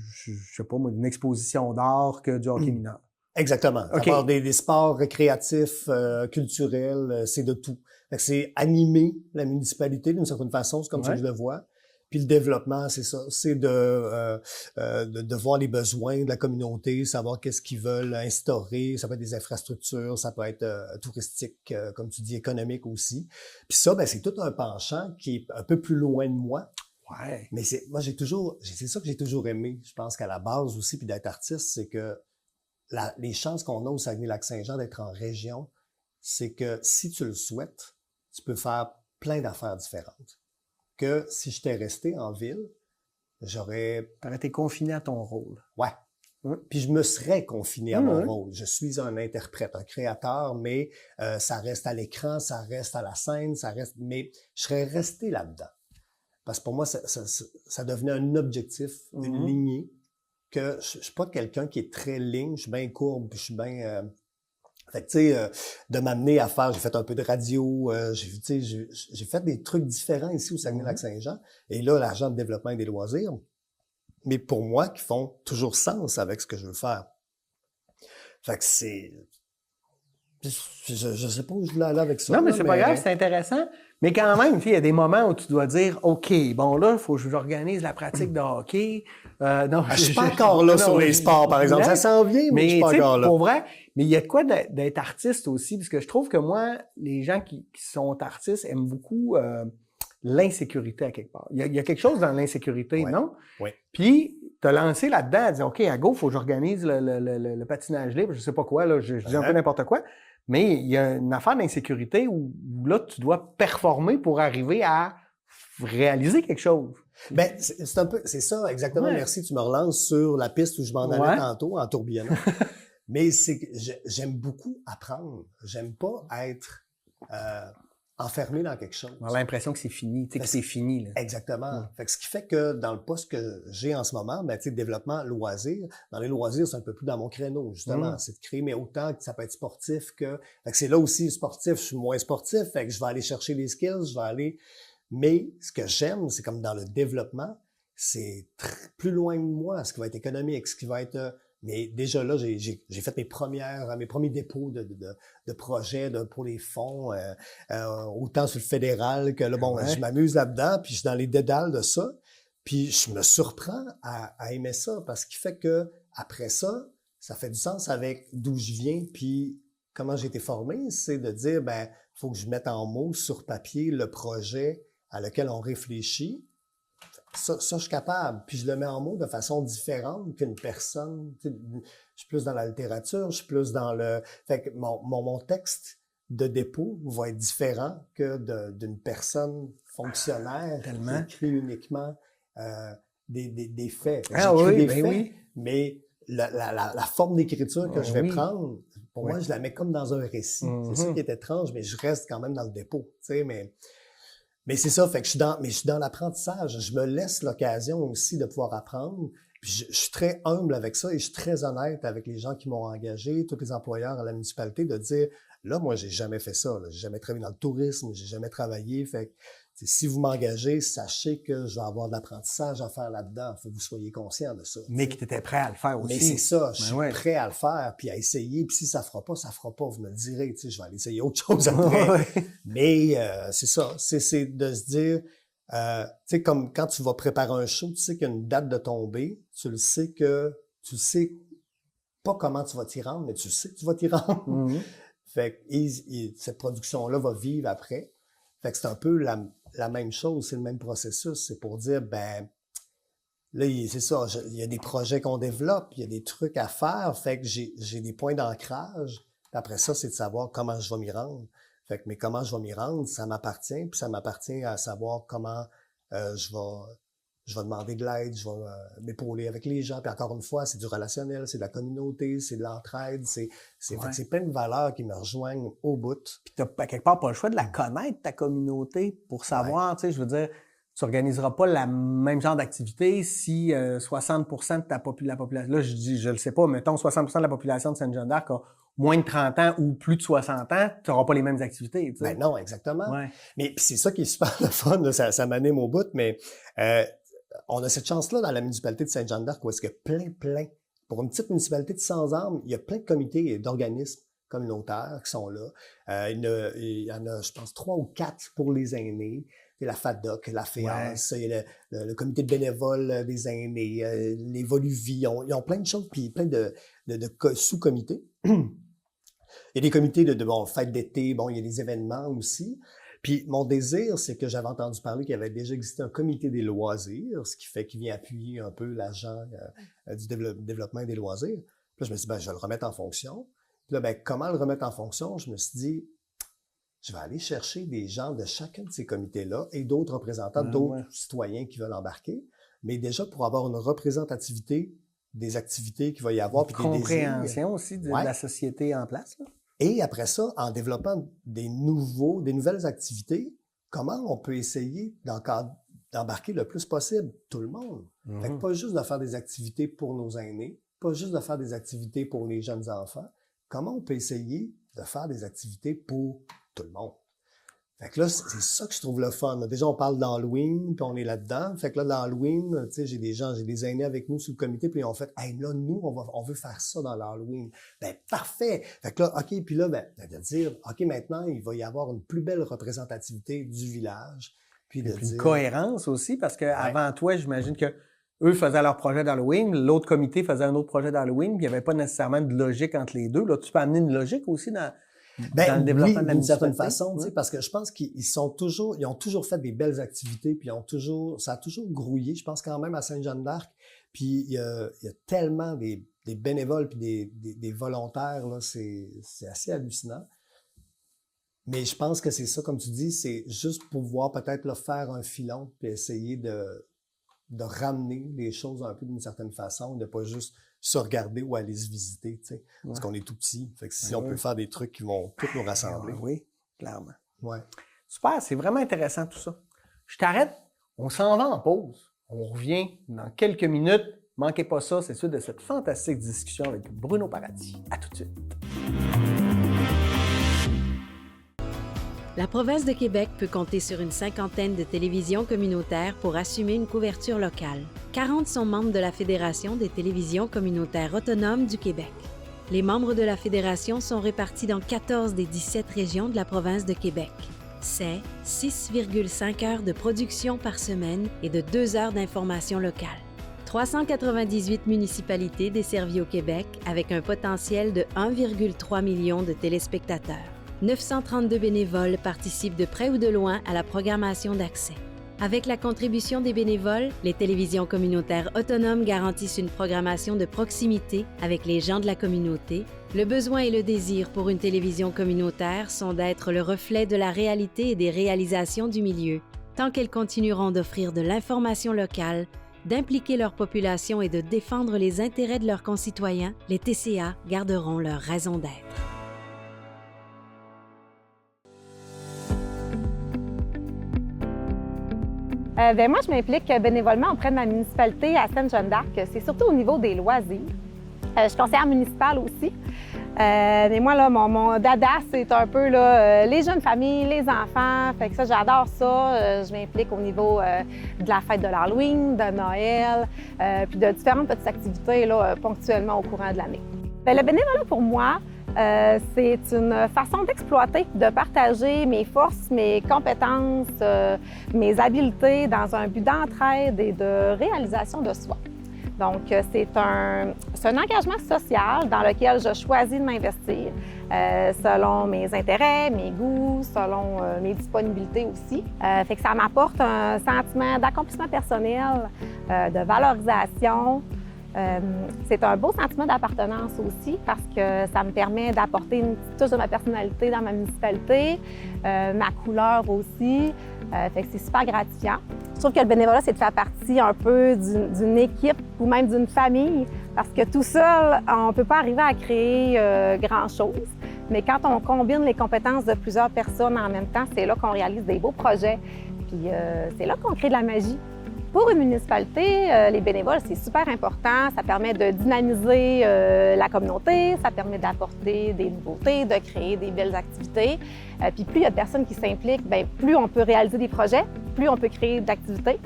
sais pas moi, d'une exposition d'art que du hockey mineur. Exactement. Okay. Avoir des sports récréatifs, culturels, c'est de tout. Fait que c'est animer la municipalité d'une certaine façon, c'est comme ça que je le vois. Puis le développement, c'est ça, c'est de voir les besoins de la communauté, savoir qu'est-ce qu'ils veulent instaurer. Ça peut être des infrastructures, ça peut être touristique, comme tu dis, économique aussi. Puis ça, ben c'est tout un penchant qui est un peu plus loin de moi. Ouais. Mais c'est ça que j'ai toujours aimé. Je pense qu'à la base aussi, puis d'être artiste, c'est que les chances qu'on a au Saguenay-Lac-Saint-Jean d'être en région, c'est que si tu le souhaites, tu peux faire plein d'affaires différentes. Que si j'étais resté en ville, j'aurais... T'aurais été confiné à ton rôle. Ouais. Puis je me serais confiné à mon rôle. Je suis un interprète, un créateur, mais ça reste à l'écran, ça reste à la scène, ça reste... Mais je serais resté là-dedans. Parce que pour moi, ça devenait un objectif, une lignée, que je suis pas quelqu'un qui est très ligne, je suis bien courbe, puis je suis bien... Fait que, tu sais, de m'amener à faire, j'ai fait un peu de radio, j'ai fait des trucs différents ici au Saguenay-Lac-Saint-Jean. Et là, l'agent de développement et des loisirs, mais pour moi, qui font toujours sens avec ce que je veux faire. Fait que c'est... Je sais pas où je voulais aller avec ça. Non, mais c'est pas grave, c'est intéressant. Mais quand même, il y a des moments où tu dois dire, OK, bon là, il faut que j'organise la pratique de hockey. Non, je suis pas encore là sur les sports, par exemple. Ça s'en vient, mais je suis pas encore là. Pour vrai, mais il y a de quoi d'être artiste aussi, parce que je trouve que moi, les gens qui sont artistes aiment beaucoup l'insécurité à quelque part. Il y a quelque chose dans l'insécurité, non? Oui. Puis, t'as lancé là-dedans à dire, OK, à go, il faut que j'organise le patinage libre, je sais pas quoi, là, je dis un peu n'importe quoi. Mais il y a une affaire d'insécurité où là, tu dois performer pour arriver à réaliser quelque chose. Ben, c'est un peu, c'est ça, exactement. Ouais. Merci, tu me relances sur la piste où je m'en allais tantôt, en tourbillonnant. Mais c'est que j'aime beaucoup apprendre. J'aime pas être enfermé dans quelque chose. On a l'impression que c'est fini, tu sais, que c'est fini, là. Exactement. Fait que ce qui fait que dans le poste que j'ai en ce moment, ben, tu sais, développement loisirs, dans les loisirs, c'est un peu plus dans mon créneau, justement. C'est de créer, mais autant que ça peut être sportif que... Fait que c'est là aussi sportif, je suis moins sportif, fait que je vais aller chercher les skills, je vais aller... Mais ce que j'aime, c'est comme dans le développement, c'est plus loin de moi, ce qui va être économique, ce qui va être... Mais déjà là, j'ai fait mes premiers dépôts de projets pour les fonds, autant sur le fédéral que là, bon, je m'amuse là-dedans, puis je suis dans les dédales de ça. Puis je me surprends à aimer ça, parce qu'il fait que après ça, ça fait du sens avec d'où je viens, puis comment j'ai été formé, c'est de dire, ben, faut que je mette en mots sur papier le projet à lequel on réfléchit. Ça, je suis capable. Puis je le mets en mots de façon différente qu'une personne. Je suis plus dans la littérature, je suis plus dans le... Fait que mon texte de dépôt va être différent que d'une personne fonctionnaire qui écrit uniquement des faits. J'écris des faits, mais la forme d'écriture que je vais prendre, pour moi, je la mets comme dans un récit. C'est ça qui est étrange, mais je reste quand même dans le dépôt. Tu sais, mais c'est ça, fait que je suis dans l'apprentissage. Je me laisse l'occasion aussi de pouvoir apprendre. Puis je suis très humble avec ça et je suis très honnête avec les gens qui m'ont engagé, tous les employeurs à la municipalité, de dire, là, moi, j'ai jamais fait ça. J'ai jamais travaillé dans le tourisme, j'ai jamais travaillé. Fait que si vous m'engagez, sachez que je vais avoir de l'apprentissage à faire là-dedans. Il faut que vous soyez conscient de ça. Mais que tu étais prêt à le faire aussi. Mais c'est ça, je suis prêt à le faire puis à essayer. Puis si ça fera pas, ça fera pas. Vous me le direz, je vais aller essayer autre chose après. Mais c'est ça, c'est de se dire, tu sais, comme quand tu vas préparer un show, tu sais qu'il y a une date de tombée, tu sais pas comment tu vas t'y rendre, mais tu sais que tu vas t'y rendre. Fait que cette production-là va vivre après. Fait que c'est un peu la même chose, c'est le même processus. C'est pour dire, ben là, c'est ça, il y a des projets qu'on développe, il y a des trucs à faire. Fait que j'ai des points d'ancrage. Après ça, c'est de savoir comment je vais m'y rendre. Fait que, mais comment je vais m'y rendre, ça m'appartient. Puis ça m'appartient à savoir comment je vais demander de l'aide, je vais m'épauler avec les gens. Puis encore une fois, c'est du relationnel, c'est de la communauté, c'est de l'entraide, c'est plein de valeurs qui me rejoignent au bout. Puis tu n'as quelque part pas le choix de la connaître, ta communauté, pour savoir, tu sais, je veux dire, tu n'organiseras pas le même genre d'activité si 60% de la population, là je le sais pas, mettons 60% de la population de Sainte-Jeanne-d'Arc a moins de 30 ans ou plus de 60 ans, tu n'auras pas les mêmes activités. Tu sais. Ben non, exactement. Ouais. Mais c'est ça qui est super le fun, là, ça m'anime au bout, mais on a cette chance-là dans la municipalité de Sainte-Jeanne-d'Arc où est-ce que plein, pour une petite municipalité de 100 âmes, il y a plein de comités et d'organismes communautaires qui sont là. Il y en a, je pense, 3 ou 4 pour les aînés. Il y a la FADOC, la FEANS, il y a le comité de bénévoles des aînés, les Voluvie, ils ont plein de choses, puis plein de sous-comités. Il y a des comités de fêtes d'été, il y a des événements aussi. Puis mon désir, c'est que j'avais entendu parler qu'il y avait déjà existé un comité des loisirs, ce qui fait qu'il vient appuyer un peu l'agent du développement des loisirs. Puis là, je me suis dit, je vais le remettre en fonction. Puis là, comment le remettre en fonction? Je me suis dit, je vais aller chercher des gens de chacun de ces comités-là et d'autres représentants, d'autres citoyens qui veulent embarquer, mais déjà pour avoir une représentativité des activités qu'il va y avoir. Puis compréhension aussi de la société en place. Là. Et après ça, en développant des nouvelles activités, comment on peut essayer d'embarquer le plus possible tout le monde? Fait que pas juste de faire des activités pour nos aînés, pas juste de faire des activités pour les jeunes enfants. Comment on peut essayer de faire des activités pour tout le monde? Fait que là, c'est ça que je trouve le fun. Déjà, on parle d'Halloween, puis on est là-dedans. Fait que là, dans Halloween, tu sais, j'ai des aînés avec nous sur le comité, puis on fait, hey, là, nous, on veut faire ça dans l'Halloween. Ben, parfait! Fait que là, OK, puis là, de dire, OK, maintenant, il va y avoir une plus belle représentativité du village. Puis de dire... une cohérence aussi, parce que avant toi, j'imagine que eux faisaient leur projet d'Halloween, l'autre comité faisait un autre projet d'Halloween, puis il n'y avait pas nécessairement de logique entre les deux. Là, tu peux amener une logique aussi dans le développement de la d'une certaine municipalité. façon, parce que je pense qu'ils ont toujours fait des belles activités, puis ça a toujours grouillé, je pense quand même à Sainte-Jeanne-d'Arc. Puis il y a tellement des bénévoles puis des volontaires, là, c'est assez hallucinant. Mais je pense que c'est ça, comme tu dis, c'est juste pouvoir peut-être là, faire un filon puis essayer de ramener les choses un peu d'une certaine façon, de pas juste se regarder ou aller se visiter, tu sais, parce qu'on est tout petit. Fait que si on peut faire des trucs qui vont tous nous rassembler. Oui, clairement. Ouais. Super, c'est vraiment intéressant tout ça. Je t'arrête, on s'en va en pause. On revient dans quelques minutes. Manquez pas ça, c'est suite de cette fantastique discussion avec Bruno Paradis. À tout de suite. La province de Québec peut compter sur une cinquantaine de télévisions communautaires pour assumer une couverture locale. 40 sont membres de la Fédération des télévisions communautaires autonomes du Québec. Les membres de la Fédération sont répartis dans 14 des 17 régions de la province de Québec. C'est 6,5 heures de production par semaine et de 2 heures d'information locale. 398 municipalités desservies au Québec avec un potentiel de 1,3 million de téléspectateurs. 932 bénévoles participent de près ou de loin à la programmation d'accès. Avec la contribution des bénévoles, les télévisions communautaires autonomes garantissent une programmation de proximité avec les gens de la communauté. Le besoin et le désir pour une télévision communautaire sont d'être le reflet de la réalité et des réalisations du milieu, tant qu'elles continueront d'offrir de l'information locale, d'impliquer leur population et de défendre les intérêts de leurs concitoyens, les TCA garderont leur raison d'être. Moi, je m'implique bénévolement auprès de ma municipalité à Sainte-Jeanne-d'Arc. C'est surtout au niveau des loisirs. Je suis conseillère municipale aussi. Mais moi, là, mon dada, c'est un peu là, les jeunes familles, les enfants. Fait que ça, j'adore ça. Je m'implique au niveau de la fête de l'Halloween, de Noël, puis de différentes petites activités là, ponctuellement au courant de l'année. Le bénévolat, pour moi, c'est une façon d'exploiter, de partager mes forces, mes compétences, mes habiletés dans un but d'entraide et de réalisation de soi. Donc, c'est C'est un engagement social dans lequel je choisis de m'investir selon mes intérêts, mes goûts, selon mes disponibilités aussi. Fait que ça m'apporte un sentiment d'accomplissement personnel, de valorisation. C'est un beau sentiment d'appartenance aussi parce que ça me permet d'apporter une petite touche de ma personnalité dans ma municipalité, ma couleur aussi. Fait que c'est super gratifiant. Je trouve que le bénévolat, c'est de faire partie un peu d'une équipe ou même d'une famille parce que tout seul, on ne peut pas arriver à créer grand-chose. Mais quand on combine les compétences de plusieurs personnes en même temps, c'est là qu'on réalise des beaux projets. Puis c'est là qu'on crée de la magie. Pour une municipalité, les bénévoles, c'est super important. Ça permet de dynamiser la communauté, ça permet d'apporter des nouveautés, de créer des belles activités. Puis plus il y a de personnes qui s'impliquent, bien, plus on peut réaliser des projets, plus on peut créer d'activités.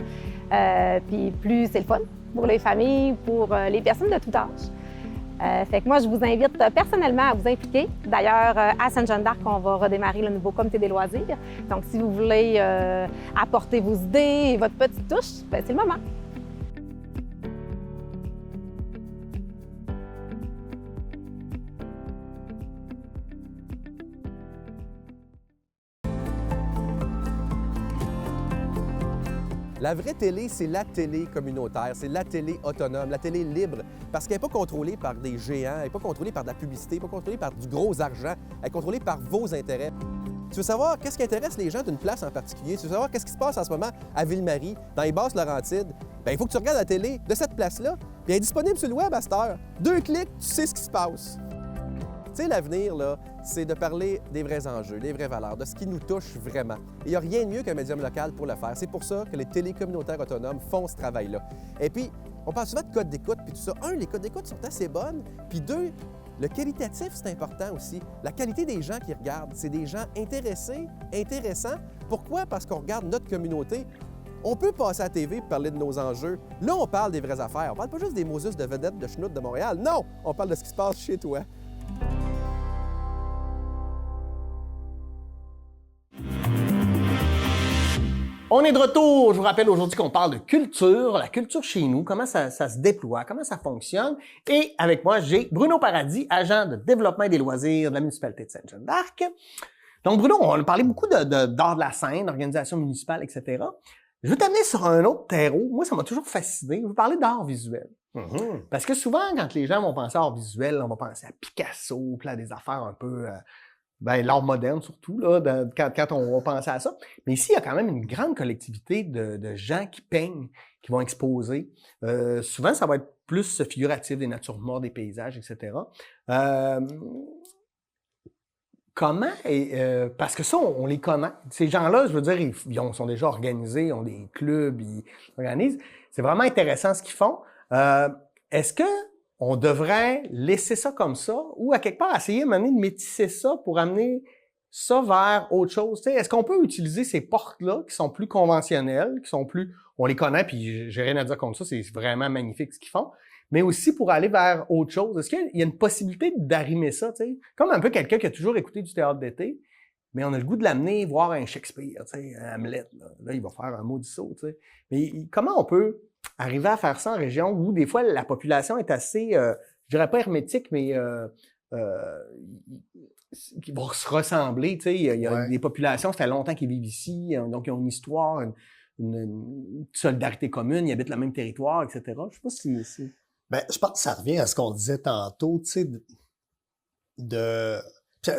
Puis plus c'est le fun pour les familles, pour les personnes de tout âge. Fait que moi, je vous invite personnellement à vous impliquer. D'ailleurs, à Sainte-Jeanne-d'Arc, on va redémarrer le nouveau comité des loisirs. Donc, si vous voulez apporter vos idées et votre petite touche, bien, c'est le moment. La vraie télé, c'est la télé communautaire, c'est la télé autonome, la télé libre, parce qu'elle n'est pas contrôlée par des géants, elle n'est pas contrôlée par de la publicité, elle n'est pas contrôlée par du gros argent, elle est contrôlée par vos intérêts. Tu veux savoir qu'est-ce qui intéresse les gens d'une place en particulier? Tu veux savoir qu'est-ce qui se passe en ce moment à Ville-Marie, dans les Basses-Laurentides? Bien, il faut que tu regardes la télé de cette place-là, puis elle est disponible sur le web à cette heure. 2 clics, tu sais ce qui se passe. Tu sais, l'avenir, là, c'est de parler des vrais enjeux, des vraies valeurs, de ce qui nous touche vraiment. Et il n'y a rien de mieux qu'un médium local pour le faire. C'est pour ça que les télécommunautaires autonomes font ce travail-là. Et puis, on parle souvent de codes d'écoute, puis tout ça. Un, les codes d'écoute sont assez bonnes. Puis deux, le qualitatif, c'est important aussi. La qualité des gens qui regardent, c'est des gens intéressés, intéressants. Pourquoi? Parce qu'on regarde notre communauté. On peut passer à la TV et parler de nos enjeux. Là, on parle des vraies affaires. On parle pas juste des Moses de vedettes de schnout de Montréal. Non! On parle de ce qui se passe chez toi. On est de retour. Je vous rappelle aujourd'hui qu'on parle de culture, la culture chez nous, comment ça se déploie, comment ça fonctionne. Et avec moi, j'ai Bruno Paradis, agent de développement et des loisirs de la municipalité de Sainte-Jeanne-d'Arc. Donc, Bruno, on a parlé beaucoup d'art de la scène, d'organisation municipale, etc. Je veux t'amener sur un autre terreau. Moi, ça m'a toujours fasciné. Je veux parler d'art visuel. Parce que souvent, quand les gens vont penser à art visuel, on va penser à Picasso, puis à des affaires un peu... l'art moderne surtout, là, quand on va penser à ça. Mais ici, il y a quand même une grande collectivité de gens qui peignent, qui vont exposer. Souvent, ça va être plus figuratif, des natures mortes, des paysages, etc. Comment, parce que ça, on les connaît. Ces gens-là, je veux dire, ils sont déjà organisés, ils ont des clubs, ils organisent. C'est vraiment intéressant ce qu'ils font. Est-ce que on devrait laisser ça comme ça ou à quelque part essayer de métisser ça pour amener ça vers autre chose? T'sais, est-ce qu'on peut utiliser ces portes-là qui sont plus conventionnelles, qui sont plus... On les connaît, puis j'ai rien à dire contre ça, c'est vraiment magnifique ce qu'ils font, mais aussi pour aller vers autre chose. Est-ce qu'il y a une possibilité d'arrimer ça? T'sais? Comme un peu quelqu'un qui a toujours écouté du théâtre d'été, mais on a le goût de l'amener voir un Shakespeare, un Hamlet. Là, il va faire un maudit saut. T'sais. Mais comment on peut arriver à faire ça en région où des fois la population est assez, je dirais pas hermétique, mais qui vont se ressembler. Tu sais, il y a des populations, ça fait longtemps qu'ils vivent ici, donc ils ont une histoire, une solidarité commune, ils habitent le même territoire, etc. Je sais pas si... Ben, je pense que ça revient à ce qu'on disait tantôt, tu sais,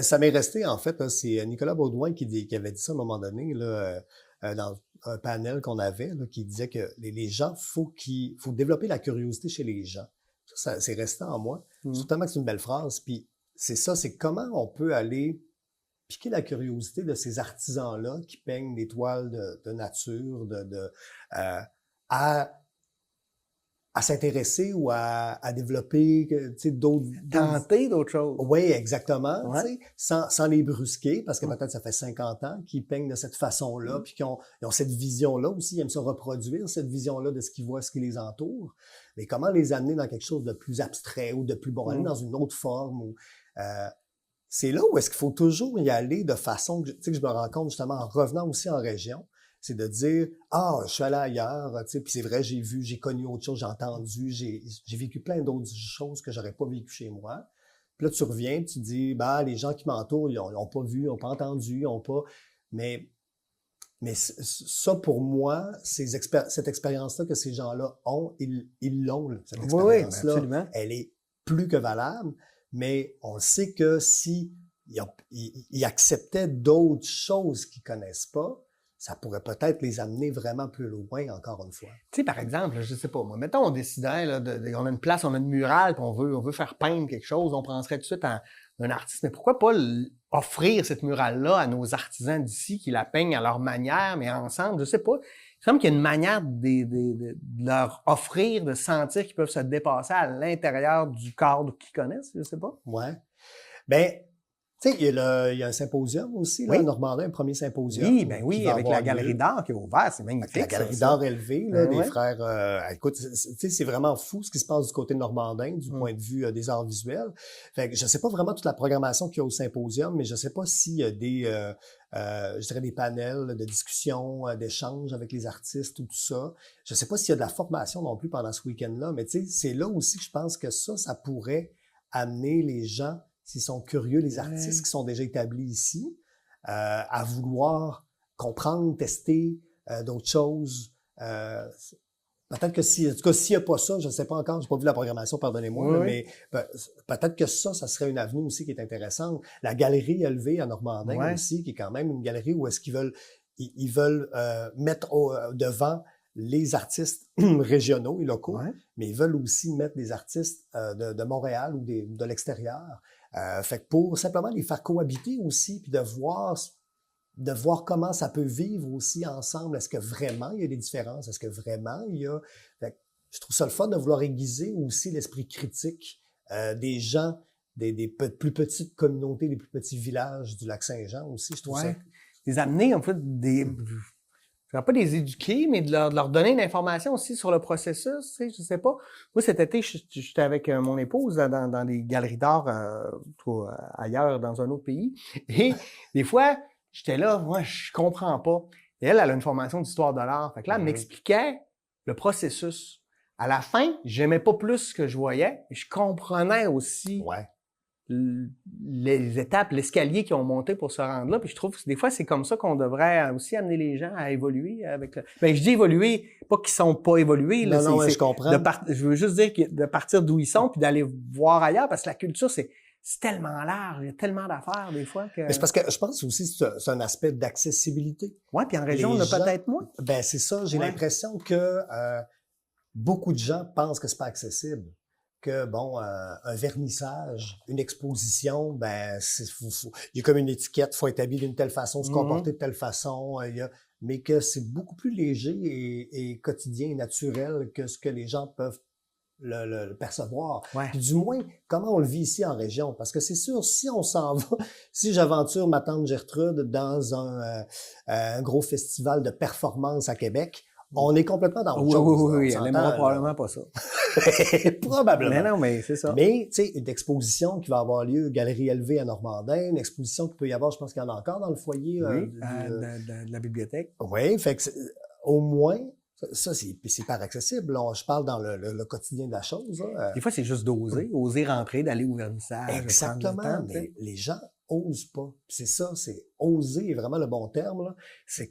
ça m'est resté, en fait, c'est Nicolas Baudouin qui avait dit ça à un moment donné, là, dans un panel qu'on avait, là, qui disait que les gens, faut développer la curiosité chez les gens. Ça c'est resté en moi. Surtout que c'est une belle phrase. Puis c'est ça, c'est comment on peut aller piquer la curiosité de ces artisans-là qui peignent des toiles de nature, à s'intéresser ou à développer, tu sais, tenter d'autres choses. Oui, exactement, tu sais, sans les brusquer, parce que peut-être ça fait 50 ans qu'ils peignent de cette façon-là, puis qu'ils ont cette vision-là aussi, ils aiment ça reproduire cette vision-là de ce qu'ils voient, ce qui les entoure. Mais comment les amener dans quelque chose de plus abstrait ou de plus aller dans une autre forme? C'est là où est-ce qu'il faut toujours y aller de façon, tu sais, que je me rends compte justement en revenant aussi en région, C'est de dire, ah, je suis allé ailleurs, tu sais, puis c'est vrai, j'ai connu autre chose, j'ai entendu, j'ai vécu plein d'autres choses que j'aurais pas vécu chez moi. Puis là, tu reviens, tu dis, bah, les gens qui m'entourent, ils ont pas vu, ils ont pas entendu, ils ont pas... Mais ça, pour moi, cette expérience-là que ces gens-là ont, ils l'ont, là, cette expérience-là. Absolument. Elle est plus que valable, mais on sait que si ils acceptaient d'autres choses qu'ils connaissent pas, ça pourrait peut-être les amener vraiment plus loin, encore une fois. Tu sais, par exemple, je sais pas, moi, mettons, on décidait, là, on a une place, on a une murale, puis on veut faire peindre quelque chose, on penserait tout de suite à un artiste, mais pourquoi pas offrir cette murale-là à nos artisans d'ici qui la peignent à leur manière, mais ensemble, je sais pas. Il semble qu'il y a une manière de leur offrir, de sentir qu'ils peuvent se dépasser à l'intérieur du cadre qu'ils connaissent, je sais pas. Ouais. Ben, tu sais, il y a un symposium aussi, là, Oui. à Normandin, un premier symposium. Oui, ben oui, qui va avec avoir la galerie lieu. d'art qui est ouverte, c'est magnifique. La galerie ça. d'art élevée, là, des Ouais. frères. Écoute, tu sais, c'est vraiment fou ce qui se passe du côté de Normandin, du point de vue des arts visuels. Fait que je sais pas vraiment toute la programmation qu'il y a au symposium, mais je sais pas s'il y a je dirais des panels de discussion, d'échanges avec les artistes ou tout ça. Je sais pas s'il y a de la formation non plus pendant ce week-end-là, mais tu sais, c'est là aussi que je pense que ça pourrait amener les gens, s'ils sont curieux, les artistes qui sont déjà établis ici, à vouloir comprendre, tester d'autres choses. Peut-être que en tout cas, s'il n'y a pas ça, je ne sais pas encore, j'ai pas vu la programmation, pardonnez-moi, Oui, là, oui. mais peut-être que ça serait une avenue aussi qui est intéressante. La galerie élevée à Normandin Ouais. aussi, qui est quand même une galerie où est-ce qu'ils veulent mettre devant les artistes régionaux et locaux, Ouais. mais ils veulent aussi mettre des artistes de Montréal ou de l'extérieur. Fait que pour simplement les faire cohabiter aussi, puis de voir comment ça peut vivre aussi ensemble. Est-ce que vraiment il y a des différences? Est-ce que vraiment il y a... Fait que je trouve ça le fun de vouloir aiguiser aussi l'esprit critique des gens, des plus petites communautés, des plus petits villages du Lac-Saint-Jean aussi. Je trouve ça... Ouais. Les amener, en fait, je dirais pas des éduquer, mais de leur donner une information aussi sur le processus, tu sais, je sais pas. Moi, cet été, j'étais avec mon épouse dans des galeries d'art ailleurs, dans un autre pays. Et des fois, j'étais là, moi, je comprends pas. Et elle a une formation d'histoire de l'art. Fait que là, elle m'expliquait le processus. À la fin, j'aimais pas plus ce que je voyais, mais je comprenais aussi Ouais. les étapes, l'escalier qu'ils ont monté pour se rendre là. Puis je trouve que des fois, c'est comme ça qu'on devrait aussi amener les gens à évoluer avec Ben, je dis évoluer, pas qu'ils sont pas évolués. Là, Non, je comprends. Je veux juste dire de partir d'où ils sont puis d'aller voir ailleurs, parce que la culture, c'est tellement large, il y a tellement d'affaires des fois que... Mais c'est parce que je pense aussi que c'est un aspect d'accessibilité. Ouais, puis en région, on Les a gens- peut-être moins. Ben c'est ça, j'ai Ouais. l'impression que beaucoup de gens pensent que c'est pas accessible. Que bon, un vernissage, une exposition, ben il y a comme une étiquette, faut être habillé d'une telle façon, se comporter de telle façon, mais que c'est beaucoup plus léger et quotidien et naturel que ce que les gens peuvent le percevoir. Ouais. Puis du moins, comment on le vit ici en région? Parce que c'est sûr, si on s'en va, si j'aventure ma tante Gertrude dans un gros festival de performance à Québec, on est complètement dans autre Oui, chose. oui, là, oui, on elle s'entend, aimera là. probablement pas ça. Probablement. Mais non, mais c'est ça. Mais, tu sais, une exposition qui va avoir lieu, Galerie élevée à Normandin, une exposition qui peut y avoir, je pense qu'il y en a encore dans le foyer. Oui, de la bibliothèque. Oui, fait que au moins, ça, c'est pas accessible. Là, je parle dans le quotidien de la chose. Là. Des fois, c'est juste d'oser, oser rentrer, d'aller au vernissage. de Exactement, prendre le temps, tu sais. mais les gens osent pas. C'est ça, c'est oser est vraiment le bon terme. Là. C'est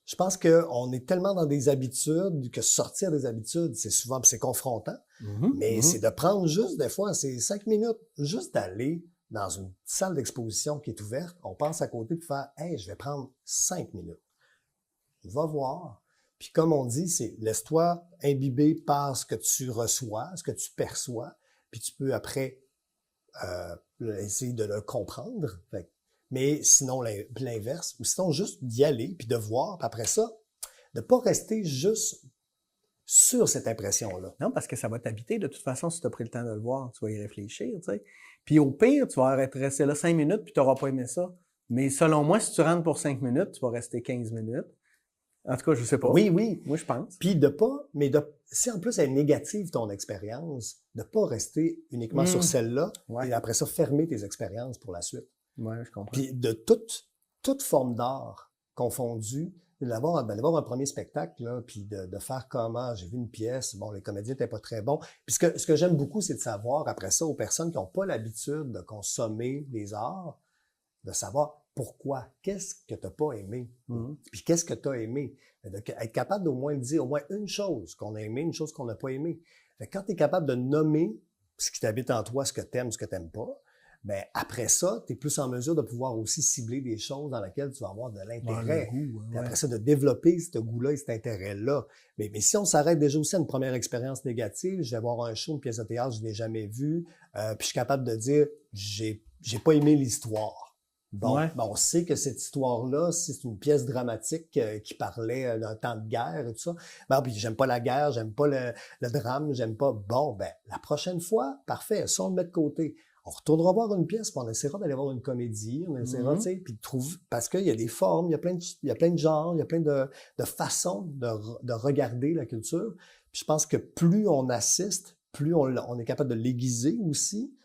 je pense qu'on est tellement dans des habitudes que sortir des habitudes, c'est souvent, puis c'est confrontant, mais c'est de prendre juste, des fois, c'est 5 minutes, juste d'aller dans une salle d'exposition qui est ouverte, on passe à côté pour faire « Hey, je vais prendre 5 minutes. » Va voir. Puis comme on dit, c'est laisse-toi imbiber par ce que tu reçois, ce que tu perçois, puis tu peux après essayer de le comprendre. Fait que, mais sinon, l'inverse, ou sinon juste d'y aller, puis de voir, puis après ça, de pas rester juste sur cette impression-là. Non, parce que ça va t'habiter. De toute façon, si tu as pris le temps de le voir, tu vas y réfléchir, tu sais. Puis au pire, tu vas être resté là 5 minutes, puis tu n'auras pas aimé ça. Mais selon moi, si tu rentres pour 5 minutes, tu vas rester 15 minutes. En tout cas, je sais pas. Oui, oui. Moi, je pense. Puis si en plus elle est négative ton expérience, de pas rester uniquement sur celle-là, Ouais. et après ça, fermer tes expériences pour la suite. Ouais, je comprends. Puis de toute forme d'art confondue, d'aller voir un premier spectacle, là, puis de faire comment, j'ai vu une pièce, bon, les comédiens n'étaient pas très bons. Puis ce que j'aime beaucoup, c'est de savoir, après ça, aux personnes qui n'ont pas l'habitude de consommer les arts, de savoir pourquoi, qu'est-ce que tu n'as pas aimé, puis qu'est-ce que tu as aimé. Être capable d'au moins dire au moins une chose qu'on a aimé, une chose qu'on n'a pas aimé. Fait que quand tu es capable de nommer ce qui t'habite en toi, ce que tu aimes, ce que tu n'aimes pas, ben après ça, tu es plus en mesure de pouvoir aussi cibler des choses dans lesquelles tu vas avoir de l'intérêt. Ouais, Après ça, de développer ce goût-là et cet intérêt-là. Mais si on s'arrête déjà aussi à une première expérience négative, je vais voir un show, une pièce de théâtre, je ne l'ai jamais vu, puis je suis capable de dire j'ai pas aimé l'histoire. Bon, ben on sait que cette histoire-là, si c'est une pièce dramatique qui parlait d'un temps de guerre et tout ça, ben puis j'aime pas la guerre, j'aime pas le drame, j'aime pas. Bon, ben la prochaine fois, parfait, ça on le met de côté. On retournera voir une pièce, puis on essaiera d'aller voir une comédie, on essaiera, tu sais, puis de trouver, parce qu'il y a des formes, il y a plein de genres, il y a plein de façons de regarder la culture. Puis je pense que plus on assiste, plus on est capable de l'aiguiser aussi.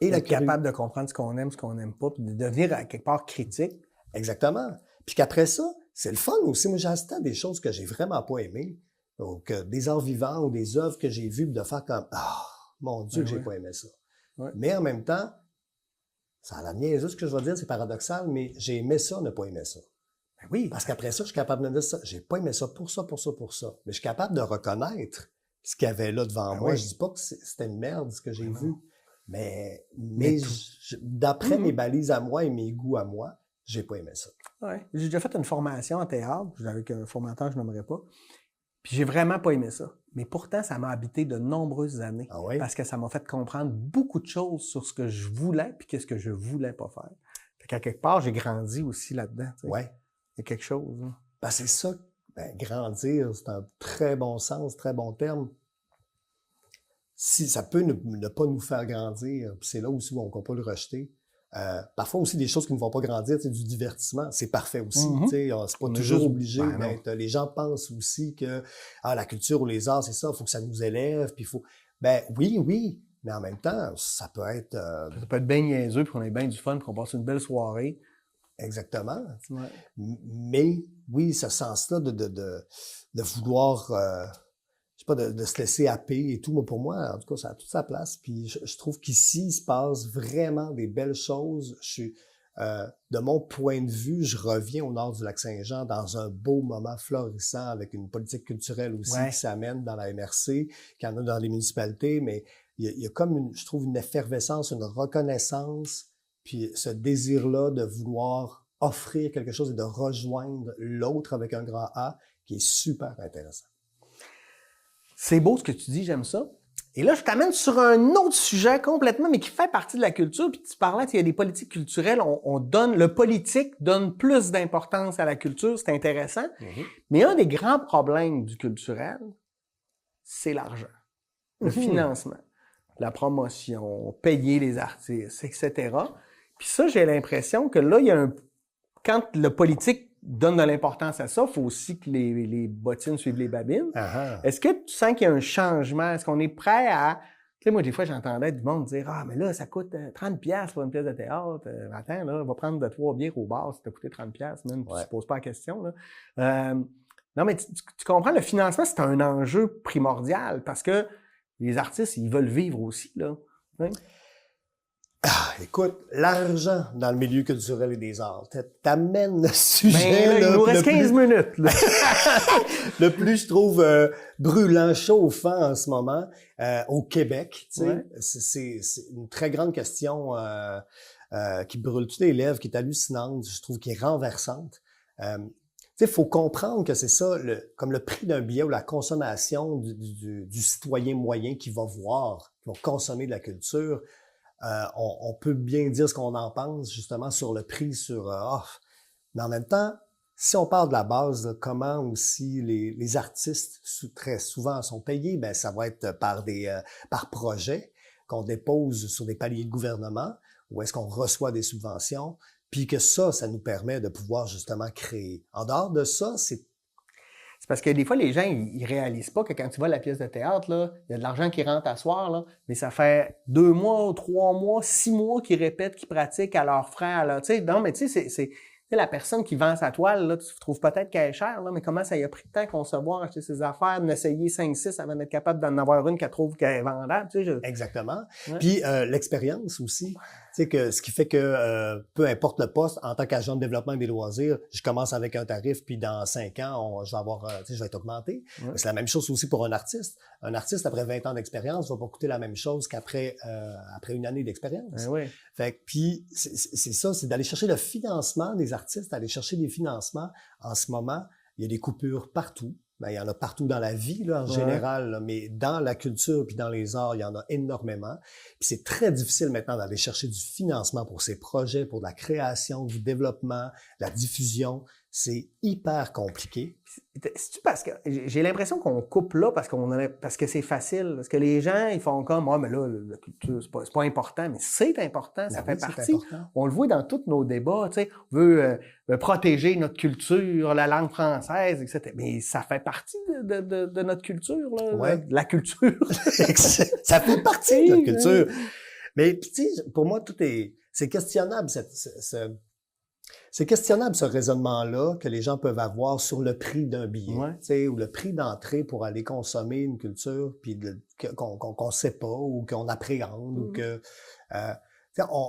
Et être capable de comprendre ce qu'on aime, ce qu'on n'aime pas, puis de devenir à quelque part critique. Exactement. Puis qu'après ça, c'est le fun aussi. Moi, j'ai assisté à des choses que j'ai vraiment pas aimées, donc des arts vivants ou des œuvres que j'ai vues, de faire comme mon Dieu, que j'ai pas aimé ça. Ouais. Mais en même temps, ça a la niaiseuse, ce que je vais dire, c'est paradoxal, mais j'ai aimé ça, ne pas aimer ça. Ben oui. Parce qu'après ça, je suis capable de me dire ça. J'ai pas aimé ça pour ça, pour ça, pour ça. Mais je suis capable de reconnaître ce qu'il y avait là devant moi. Oui. Je dis pas que c'était une merde, ce que j'ai vu. Mais d'après mes balises à moi et mes goûts à moi, j'ai pas aimé ça. Ouais. J'ai déjà fait une formation en théâtre, avec un formateur que je n'aimerais pas, puis j'ai vraiment pas aimé ça. Mais pourtant, ça m'a habité de nombreuses années, parce que ça m'a fait comprendre beaucoup de choses sur ce que je voulais puis qu'est-ce que je voulais pas faire. Fait qu'à quelque part, j'ai grandi aussi là-dedans. Tu sais. Ouais. Il y a quelque chose. Hein. Ben, c'est ça. Ben, grandir, c'est un très bon sens, très bon terme. Si ça peut ne pas nous faire grandir, c'est là aussi où on ne peut pas le rejeter. Parfois aussi des choses qui ne vont pas grandir, du divertissement, c'est parfait aussi. C'est pas toujours obligé d'être. Les gens pensent aussi que la culture ou les arts, c'est ça, il faut que ça nous élève, puis il faut. Ben oui, mais en même temps, ça peut être. Ça peut être bien niaiseux, puis qu'on ait bien du fun, puis qu'on passe une belle soirée. Exactement. Ouais. Mais oui, ce sens-là de vouloir. Pas de se laisser happer et tout, mais pour moi, en tout cas, ça a toute sa place. Puis je trouve qu'ici, il se passe vraiment des belles choses. De mon point de vue, je reviens au nord du Lac-Saint-Jean dans un beau moment florissant avec une politique culturelle aussi qui s'amène dans la MRC, qu'il y en a dans les municipalités, mais il y a comme, je trouve, une effervescence, une reconnaissance, puis ce désir-là de vouloir offrir quelque chose et de rejoindre l'autre avec un grand A qui est super intéressant. C'est beau ce que tu dis, j'aime ça. Et là, je t'amène sur un autre sujet complètement, mais qui fait partie de la culture. Puis tu parlais, il y a des politiques culturelles, le politique donne plus d'importance à la culture, c'est intéressant. Mais un des grands problèmes du culturel, c'est l'argent, le financement, la promotion, payer les artistes, etc. Puis ça, j'ai l'impression que là, quand le politique donne de l'importance à ça, il faut aussi que les bottines suivent les babines. Est-ce que tu sens qu'il y a un changement? Est-ce qu'on est prêt à... Tu sais, moi, des fois, j'entendais du monde dire « Ah, mais là, ça coûte 30$ pour une pièce de théâtre. Attends, là, on va prendre 3 bières au bar, ça t'a coûté 30$, même, tu ne poses pas la question. » là. Non, mais tu comprends, le financement, c'est un enjeu primordial parce que les artistes, ils veulent vivre aussi, là. Oui? Écoute, l'argent dans le milieu culturel et des arts, t'amènes le sujet... Ben là, il nous reste 15 minutes. Là. Le plus, je trouve, brûlant, chauffant en ce moment, au Québec. C'est une très grande question qui brûle toutes les lèvres, qui est hallucinante, je trouve, qui est renversante. Il faut comprendre que c'est ça, comme le prix d'un billet ou la consommation du citoyen moyen qui va consommer de la culture. On peut bien dire ce qu'on en pense, justement, sur le prix, mais en même temps, si on parle de la base, comment aussi les artistes très souvent sont payés, ben ça va être par projet qu'on dépose sur des paliers de gouvernement, ou est-ce qu'on reçoit des subventions, puis que ça nous permet de pouvoir justement créer. En dehors de ça, c'est parce que des fois, les gens, ils réalisent pas que quand tu vas à la pièce de théâtre, là, il y a de l'argent qui rentre à soir, là, mais ça fait 2 mois, 3 mois, 6 mois qu'ils répètent, qu'ils pratiquent à leurs frères, là. Tu sais, non, mais tu sais, sais, la personne qui vend sa toile, là, tu trouves peut-être qu'elle est chère, là, mais comment ça y a pris de temps à concevoir, acheter ses affaires, d'essayer 5-6 avant d'être capable d'en avoir une qu'elle trouve qu'elle est vendable, tu sais. Exactement. Ouais. Puis l'expérience aussi, tu sais, que ce qui fait que peu importe le poste, en tant qu'agent de développement des loisirs, je commence avec un tarif, puis dans 5 ans, je vais avoir, tu sais, je vais être augmenté. Ouais. C'est la même chose aussi pour un artiste. Un artiste, après 20 ans d'expérience, va pas coûter la même chose qu'après après une année d'expérience. Oui. Fait que, puis c'est ça, c'est d'aller chercher le financement des artistes, aller chercher des financements. En ce moment, il y a des coupures partout. Ben, il y en a partout dans la vie, là, en général, là, mais dans la culture puis dans les arts, il y en a énormément. Puis c'est très difficile maintenant d'aller chercher du financement pour ces projets, pour de la création, du développement, la diffusion. C'est hyper compliqué. C'est-tu parce que j'ai l'impression qu'on coupe là parce que c'est facile, parce que les gens ils font comme mais là la culture c'est pas important, mais c'est important, ça fait partie. On le voit dans tous nos débats, tu sais, on veut protéger notre culture, la langue française, etc. Mais ça fait partie de notre culture là, ouais. De la culture. Ça fait partie de notre culture. Mais tu sais, pour moi c'est questionnable c'est questionnable ce raisonnement-là que les gens peuvent avoir sur le prix d'un billet, tu sais, ou le prix d'entrée pour aller consommer une culture, puis qu'on sait pas ou qu'on appréhende ou que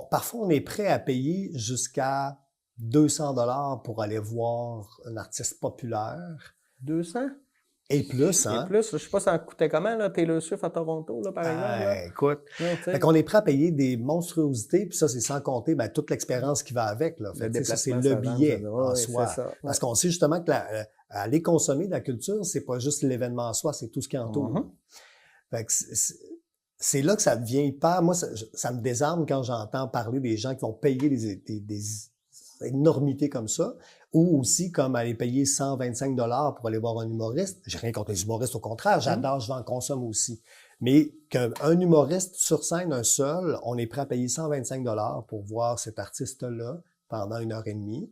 parfois on est prêt à payer jusqu'à 200$ pour aller voir un artiste populaire. 200? Et plus, hein? Et plus, je sais pas ça coûtait comment, là, Taylor Swift à Toronto, là, par exemple. Là. Écoute, fait qu'on est prêt à payer des monstruosités, puis ça, c'est sans compter toute l'expérience qui va avec, là. Fait, ça, c'est le billet en soi. Parce qu'on sait justement que aller consommer de la culture, c'est pas juste l'événement en soi, c'est tout ce qui entoure. Fait que c'est là que ça devient hyper... Moi, ça me désarme quand j'entends parler des gens qui vont payer des énormités comme ça, ou aussi comme aller payer 125$ pour aller voir un humoriste. J'ai rien contre les humoristes, au contraire, j'adore, je en consomme aussi. Mais qu'un humoriste sur scène, un seul, on est prêt à payer 125$ pour voir cet artiste-là pendant 1h30,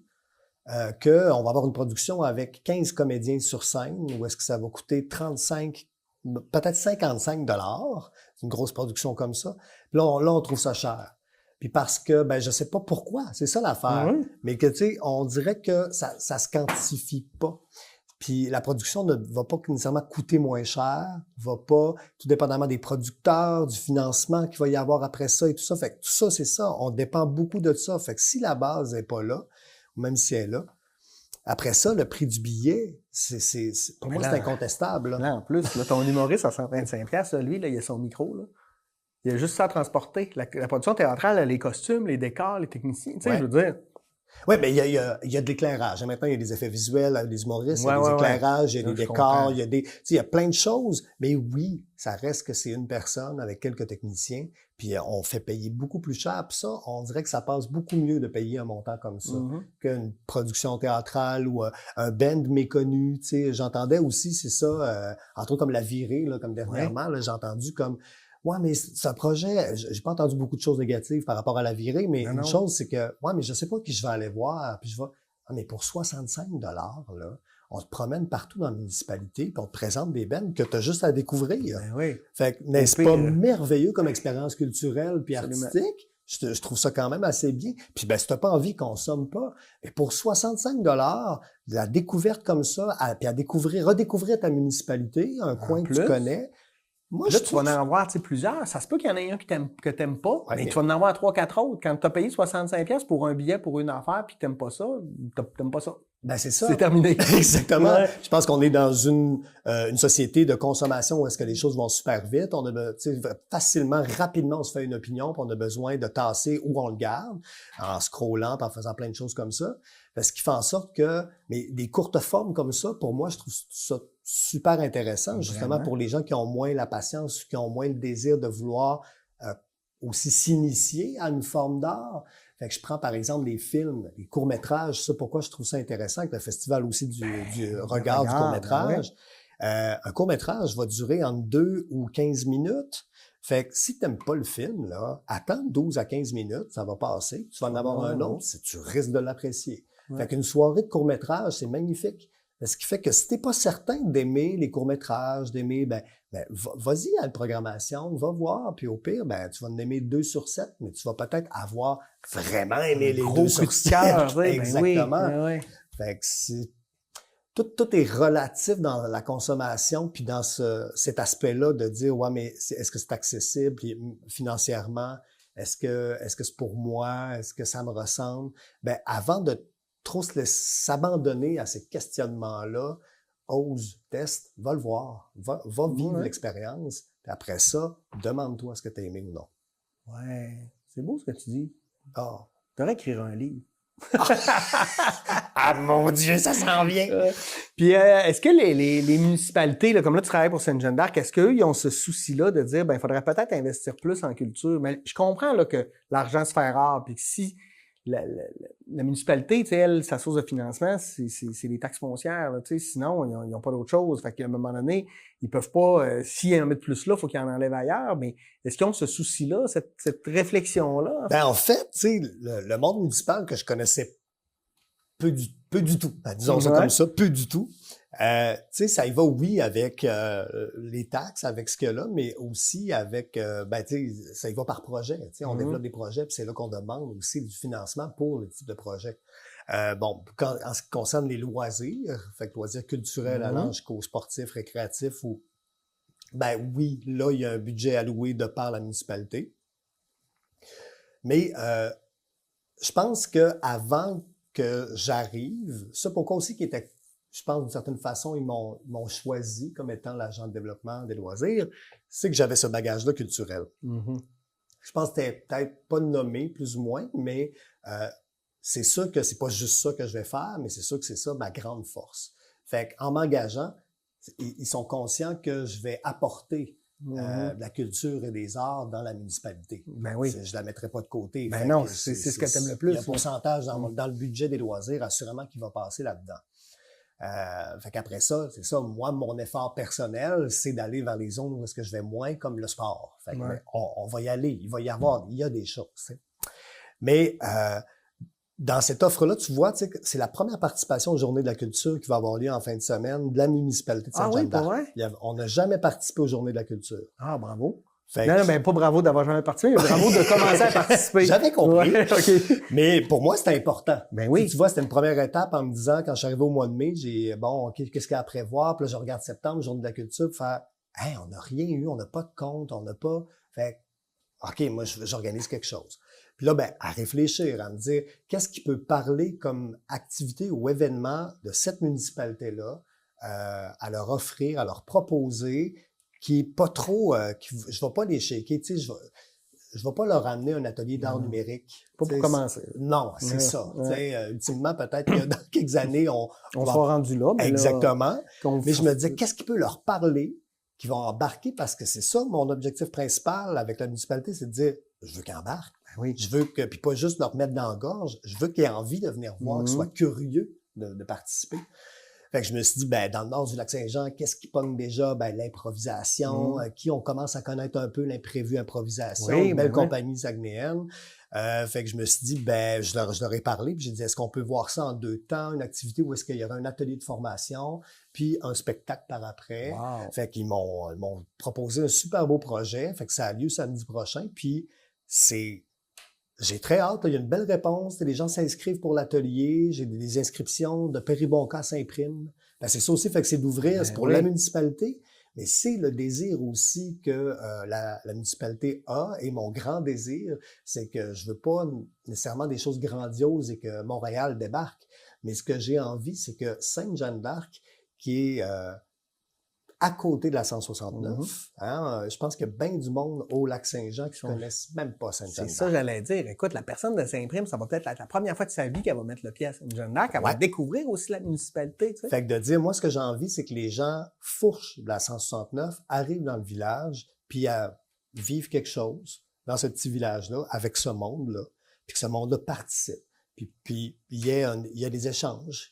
qu'on va avoir une production avec 15 comédiens sur scène, où est-ce que ça va coûter 35, peut-être 55$, une grosse production comme ça. Puis là, on trouve ça cher. Puis parce que, je sais pas pourquoi, c'est ça l'affaire. Mais que, tu sais, on dirait que ça se quantifie pas. Puis la production ne va pas nécessairement coûter moins cher, va pas, tout dépendamment des producteurs, du financement qu'il va y avoir après ça et tout ça. Fait que tout ça, c'est ça. On dépend beaucoup de ça. Fait que si la base n'est pas là, ou même si elle est là, après ça, le prix du billet, pour moi, c'est incontestable. Là, en plus, là, ton humoriste à 125$, lui, là, il a son micro, là. Il y a juste ça à transporter. La production théâtrale, les costumes, les décors, les techniciens, tu sais, je veux dire. Oui, mais il y a de l'éclairage. Maintenant, il y a des effets visuels, des humoristes, il y a des éclairages, il y a des décors, il y a tu sais, il y a plein de choses. Mais oui, ça reste que c'est une personne avec quelques techniciens, puis on fait payer beaucoup plus cher. Puis ça, on dirait que ça passe beaucoup mieux de payer un montant comme ça qu'une production théâtrale ou un band méconnu. Tu sais, j'entendais aussi, c'est ça, entre autres comme La Virée, là, comme dernièrement, là, j'ai entendu comme... Ouais, mais ce projet, j'ai pas entendu beaucoup de choses négatives par rapport à La Virée, mais une chose, c'est que, mais je sais pas qui je vais aller voir, puis mais pour 65$, là, on te promène partout dans la municipalité, puis on te présente des bands que tu as juste à découvrir. Fait que, n'est-ce pas merveilleux comme expérience culturelle puis artistique? Je trouve ça quand même assez bien. Puis si t'as pas envie, consomme pas. Mais pour 65$, de la découverte comme ça, puis à redécouvrir ta municipalité, un coin que tu connais. Moi, là, tu vas en avoir plusieurs. Ça se peut qu'il y en ait un que t'aimes pas, mais tu vas en avoir 3-4 autres. Quand tu as payé 65$ pour un billet pour une affaire puis t'aimes pas ça, t'aimes pas ça. C'est ça. C'est terminé. Exactement. Ouais. Je pense qu'on est dans une société de consommation où est-ce que les choses vont super vite. On a facilement, rapidement, on se fait une opinion, puis on a besoin de tasser où on le garde, en scrollant, en faisant plein de choses comme ça. Ce qui fait en sorte que des courtes formes comme ça, pour moi, je trouve ça super intéressant, justement pour les gens qui ont moins la patience, qui ont moins le désir de vouloir aussi s'initier à une forme d'art. Fait que je prends par exemple des films, des courts-métrages, ça pourquoi je trouve ça intéressant avec le festival aussi du regard du court-métrage. Un court-métrage va durer entre 2 ou 15 minutes. Fait que si t'aimes pas le film, là, attends 12 à 15 minutes, ça va passer. Tu vas en avoir un autre, tu risques de l'apprécier. Fait qu'une soirée de court-métrage, c'est magnifique. Ce qui fait que si t'es pas certain d'aimer les courts-métrages, d'aimer, vas-y à la programmation, va voir, puis au pire, tu vas en aimer 2 sur 7, mais tu vas peut-être avoir vraiment aimé les 2 sur 7. Exactement. Oui. Fait que tout est relatif dans la consommation, puis dans cet aspect-là de dire, ouais, mais est-ce que c'est accessible financièrement? Est-ce que c'est pour moi? Est-ce que ça me ressemble? Avant de trop s'abandonner à ces questionnements-là, ose, teste, va le voir, va vivre l'expérience. Puis après ça, demande-toi ce que tu as aimé ou non. Ouais, c'est beau ce que tu dis. Ah. Tu devrais écrire un livre. Ah mon Dieu, ça s'en vient! Puis est-ce que les municipalités, là, comme là tu travailles pour Sainte-Jeanne d'Arc, est-ce qu'eux, ils ont ce souci-là de dire, il faudrait peut-être investir plus en culture? Mais je comprends là, que l'argent se fait rare, puis que si la municipalité, elle, sa source de financement, c'est les taxes foncières. Là, sinon, ils n'ont pas d'autre chose. Fait qu'à un moment donné, ils peuvent pas, s'ils en mettent plus là, il faut qu'ils en enlèvent ailleurs. Mais est-ce qu'ils ont ce souci-là, cette réflexion-là? En fait, le monde municipal que je connaissais peu du tout. Disons ça comme ça, peu du tout. Ça y va, oui, avec les taxes, avec ce qu'il y a là, mais aussi avec, ça y va par projet. On développe des projets, puis c'est là qu'on demande aussi du financement pour le type de projet. En ce qui concerne les loisirs, fait que loisirs culturels allant jusqu'aux sportifs, récréatifs, oui, là, il y a un budget alloué de par la municipalité. Mais je pense qu'avant que j'arrive, ça pourquoi aussi qui était, je pense d'une certaine façon, ils m'ont choisi comme étant l'agent de développement des loisirs, c'est que j'avais ce bagage-là culturel. Je pense que c'était peut-être pas nommé, plus ou moins, mais c'est sûr que c'est pas juste ça que je vais faire, mais c'est sûr que c'est ça ma grande force. Fait qu'en m'engageant, ils sont conscients que je vais apporter de la culture et des arts dans la municipalité. Ben oui. Je la mettrai pas de côté. Non, c'est ce que tu aimes le plus. Il y a un pourcentage dans le budget des loisirs, assurément, qui va passer là-dedans. Fait qu'après ça, c'est ça, moi, mon effort personnel, c'est d'aller vers les zones où est-ce que je vais moins, comme le sport. Fait que, on va y aller, il y a des choses. T'sais. Mais dans cette offre-là, tu vois, c'est la première participation aux Journées de la culture qui va avoir lieu en fin de semaine de la municipalité de Sainte-Jeanne d'Arc. On n'a jamais participé aux Journées de la culture. Ah, bravo. Non, pas bravo d'avoir jamais participé, mais bravo de commencer à participer. J'avais compris. Okay. Mais pour moi, c'était important. Ben oui. Tu vois, c'était une première étape en me disant, quand je suis arrivé au mois de mai, j'ai, qu'est-ce qu'il y a à prévoir? Puis là, je regarde septembre, Journée de la culture, pour faire, on n'a rien eu, on n'a pas de compte, on n'a pas. Fait, OK, moi, j'organise quelque chose. Puis là, à réfléchir, à me dire, qu'est-ce qui peut parler comme activité ou événement de cette municipalité-là, à leur offrir, à leur proposer, qui est pas trop, je vais pas les shaker, tu sais, je vais pas leur amener un atelier d'art numérique. Pas pour commencer. Non, c'est ça. Ultimement, peut-être que dans quelques années, on sera rendu là. Mais exactement. Là, mais je me disais, qu'est-ce qui peut leur parler, qui vont embarquer, parce que c'est ça, mon objectif principal avec la municipalité, c'est de dire, je veux qu'ils embarquent. Oui. Je veux que, puis pas juste leur mettre dans la gorge, je veux qu'ils aient envie de venir voir, qu'ils soient curieux de participer. Fait que je me suis dit, dans le nord du Lac-Saint-Jean, qu'est-ce qui pogne déjà? L'improvisation, qui on commence à connaître un peu l'imprévu improvisation, une belle compagnie saguenayenne. Fait que je me suis dit, je leur ai parlé, puis j'ai dit, est-ce qu'on peut voir ça en 2 temps, une activité où est-ce qu'il y aura un atelier de formation, puis un spectacle par après. Wow. Fait qu'ils m'ont proposé un super beau projet, fait que ça a lieu samedi prochain, puis j'ai très hâte, il y a une belle réponse, les gens s'inscrivent pour l'atelier, j'ai des inscriptions de Péribonca s'impriment. C'est ça aussi, fait que c'est d'ouvrir, c'est pour la municipalité, mais c'est le désir aussi que la municipalité a, et mon grand désir, c'est que je veux pas nécessairement des choses grandioses et que Montréal débarque, mais ce que j'ai envie, c'est que Sainte-Jeanne d'Arc, qui est à côté de la 169. Je pense qu'il y a bien du monde au Lac-Saint-Jean qui ne connaissent même pas Sainte-Jeanne d'Arc. C'est ça, j'allais dire. Écoute, la personne de Saint-Prime, ça va peut-être être la première fois de sa vie qu'elle va mettre le pied à Sainte-Jeanne d'Arc. Elle va découvrir aussi la municipalité. Tu sais. Fait que de dire, moi, ce que j'ai envie, c'est que les gens fourchent de la 169, arrivent dans le village, puis vivent quelque chose dans ce petit village-là, avec ce monde-là, puis que ce monde-là participe. Puis il y a des échanges.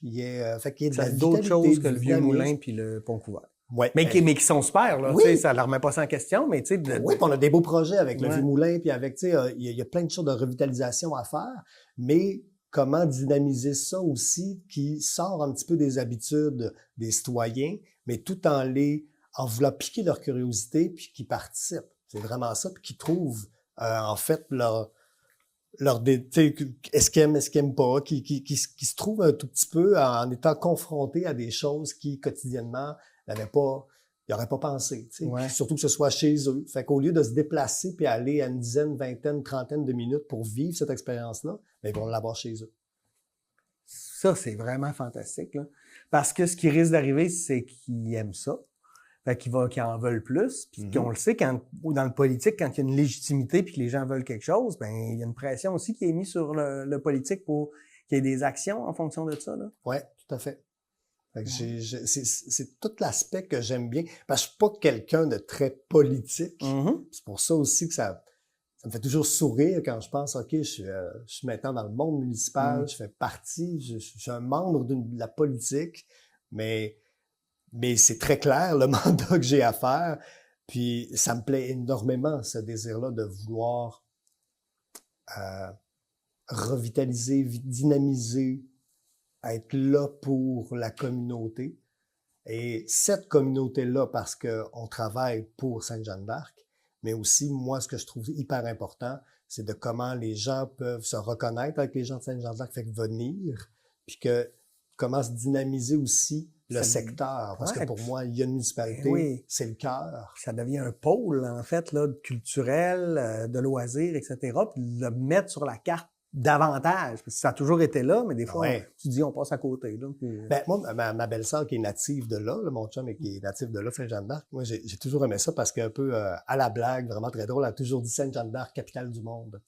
Fait qu'il y a de la vitalité, d'autres choses que le vieux moulin puis le pont couvert. Ouais, mais qui sont super, là. Oui. Ça ne leur remet pas ça en question, mais tu sais. Oui, puis on a des beaux projets avec le Vieux Moulin, puis avec, tu sais, il y a plein de choses de revitalisation à faire, mais comment dynamiser ça aussi qui sort un petit peu des habitudes des citoyens, mais tout en voulant piquer leur curiosité puis qui participent. C'est vraiment ça, puis qui trouvent en fait est-ce qu'ils aiment pas, qui se trouvent un tout petit peu en étant confrontés à des choses qui quotidiennement ils n'auraient pas pensé, Ouais. surtout que ce soit chez eux. Fait qu'au lieu de se déplacer puis aller à une dizaine, vingtaine, trentaine de minutes pour vivre cette expérience-là, ben, ils vont l'avoir chez eux. Ça, c'est vraiment fantastique, là. Parce que ce qui risque d'arriver, c'est qu'ils aiment ça. Fait qu'ils en veulent plus. Puis qu'on le sait, ou dans le politique, quand il y a une légitimité puis que les gens veulent quelque chose, ben il y a une pression aussi qui est mise sur le politique pour qu'il y ait des actions en fonction de ça, là. Oui, tout à fait. Fait que c'est tout l'aspect que j'aime bien. Parce que je suis pas quelqu'un de très politique. Mm-hmm. C'est pour ça aussi que ça me fait toujours sourire quand je pense, OK, je suis maintenant dans le monde municipal, je fais partie, je suis un membre de la politique, mais c'est très clair le mandat que j'ai à faire. Puis ça me plaît énormément, ce désir-là de vouloir revitaliser, dynamiser, être là pour la communauté. Et cette communauté-là, parce qu'on travaille pour Sainte-Jeanne d'Arc, mais aussi, moi, ce que je trouve hyper important, c'est de comment les gens peuvent se reconnaître avec les gens de Sainte-Jeanne d'Arc, fait que venir, puis comment se dynamiser aussi le secteur. Parce que pour moi, il y a une municipalité, c'est le cœur. Ça devient un pôle, en fait, là, culturel, de loisirs, etc. Puis le mettre sur la carte davantage. Parce que ça a toujours été là, mais des fois, tu dis, on passe à côté. Là, puis... Ben, moi, ma belle-sœur qui est native de là, mon chum qui est natif de là, Sainte-Jeanne d'Arc, moi, j'ai toujours aimé ça parce qu'un peu à la blague, vraiment très drôle, elle a toujours dit Sainte-Jeanne d'Arc, capitale du monde.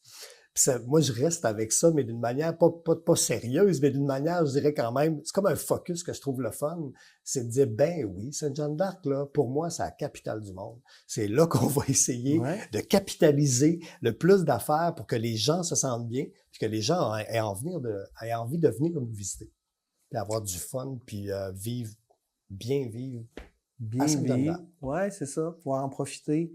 Puis moi, je reste avec ça, mais d'une manière pas sérieuse, mais d'une manière, je dirais quand même, c'est comme un focus que je trouve le fun, c'est de dire, ben oui, Sainte-Jeanne d'Arc, là, pour moi, c'est la capitale du monde. C'est là qu'on va essayer de capitaliser le plus d'affaires pour que les gens se sentent bien, puis que les gens aient envie de venir nous visiter, puis avoir du fun, puis vivre bien à Sainte-Jeanne d'Arc. Ouais, c'est ça, pouvoir en profiter.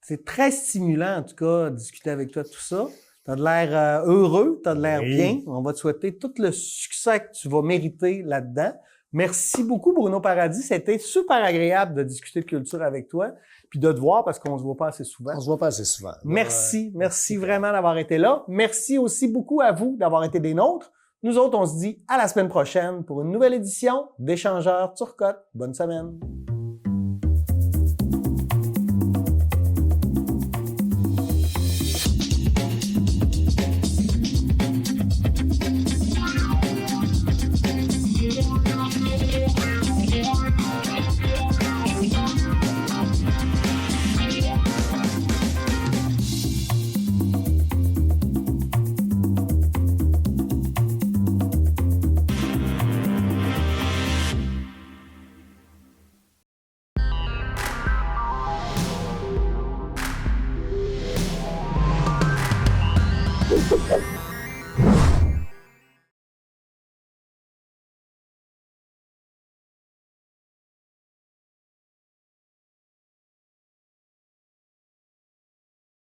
C'est très stimulant, en tout cas, de discuter avec toi de tout ça. T'as de l'air heureux, t'as de l'air bien. On va te souhaiter tout le succès que tu vas mériter là-dedans. Merci beaucoup, Bruno Paradis. C'était super agréable de discuter de culture avec toi, puis de te voir parce qu'on se voit pas assez souvent. On se voit pas assez souvent. Merci vraiment d'avoir été là. Merci aussi beaucoup à vous d'avoir été des nôtres. Nous autres, on se dit à la semaine prochaine pour une nouvelle édition d'Échangeurs Turcotte. Bonne semaine.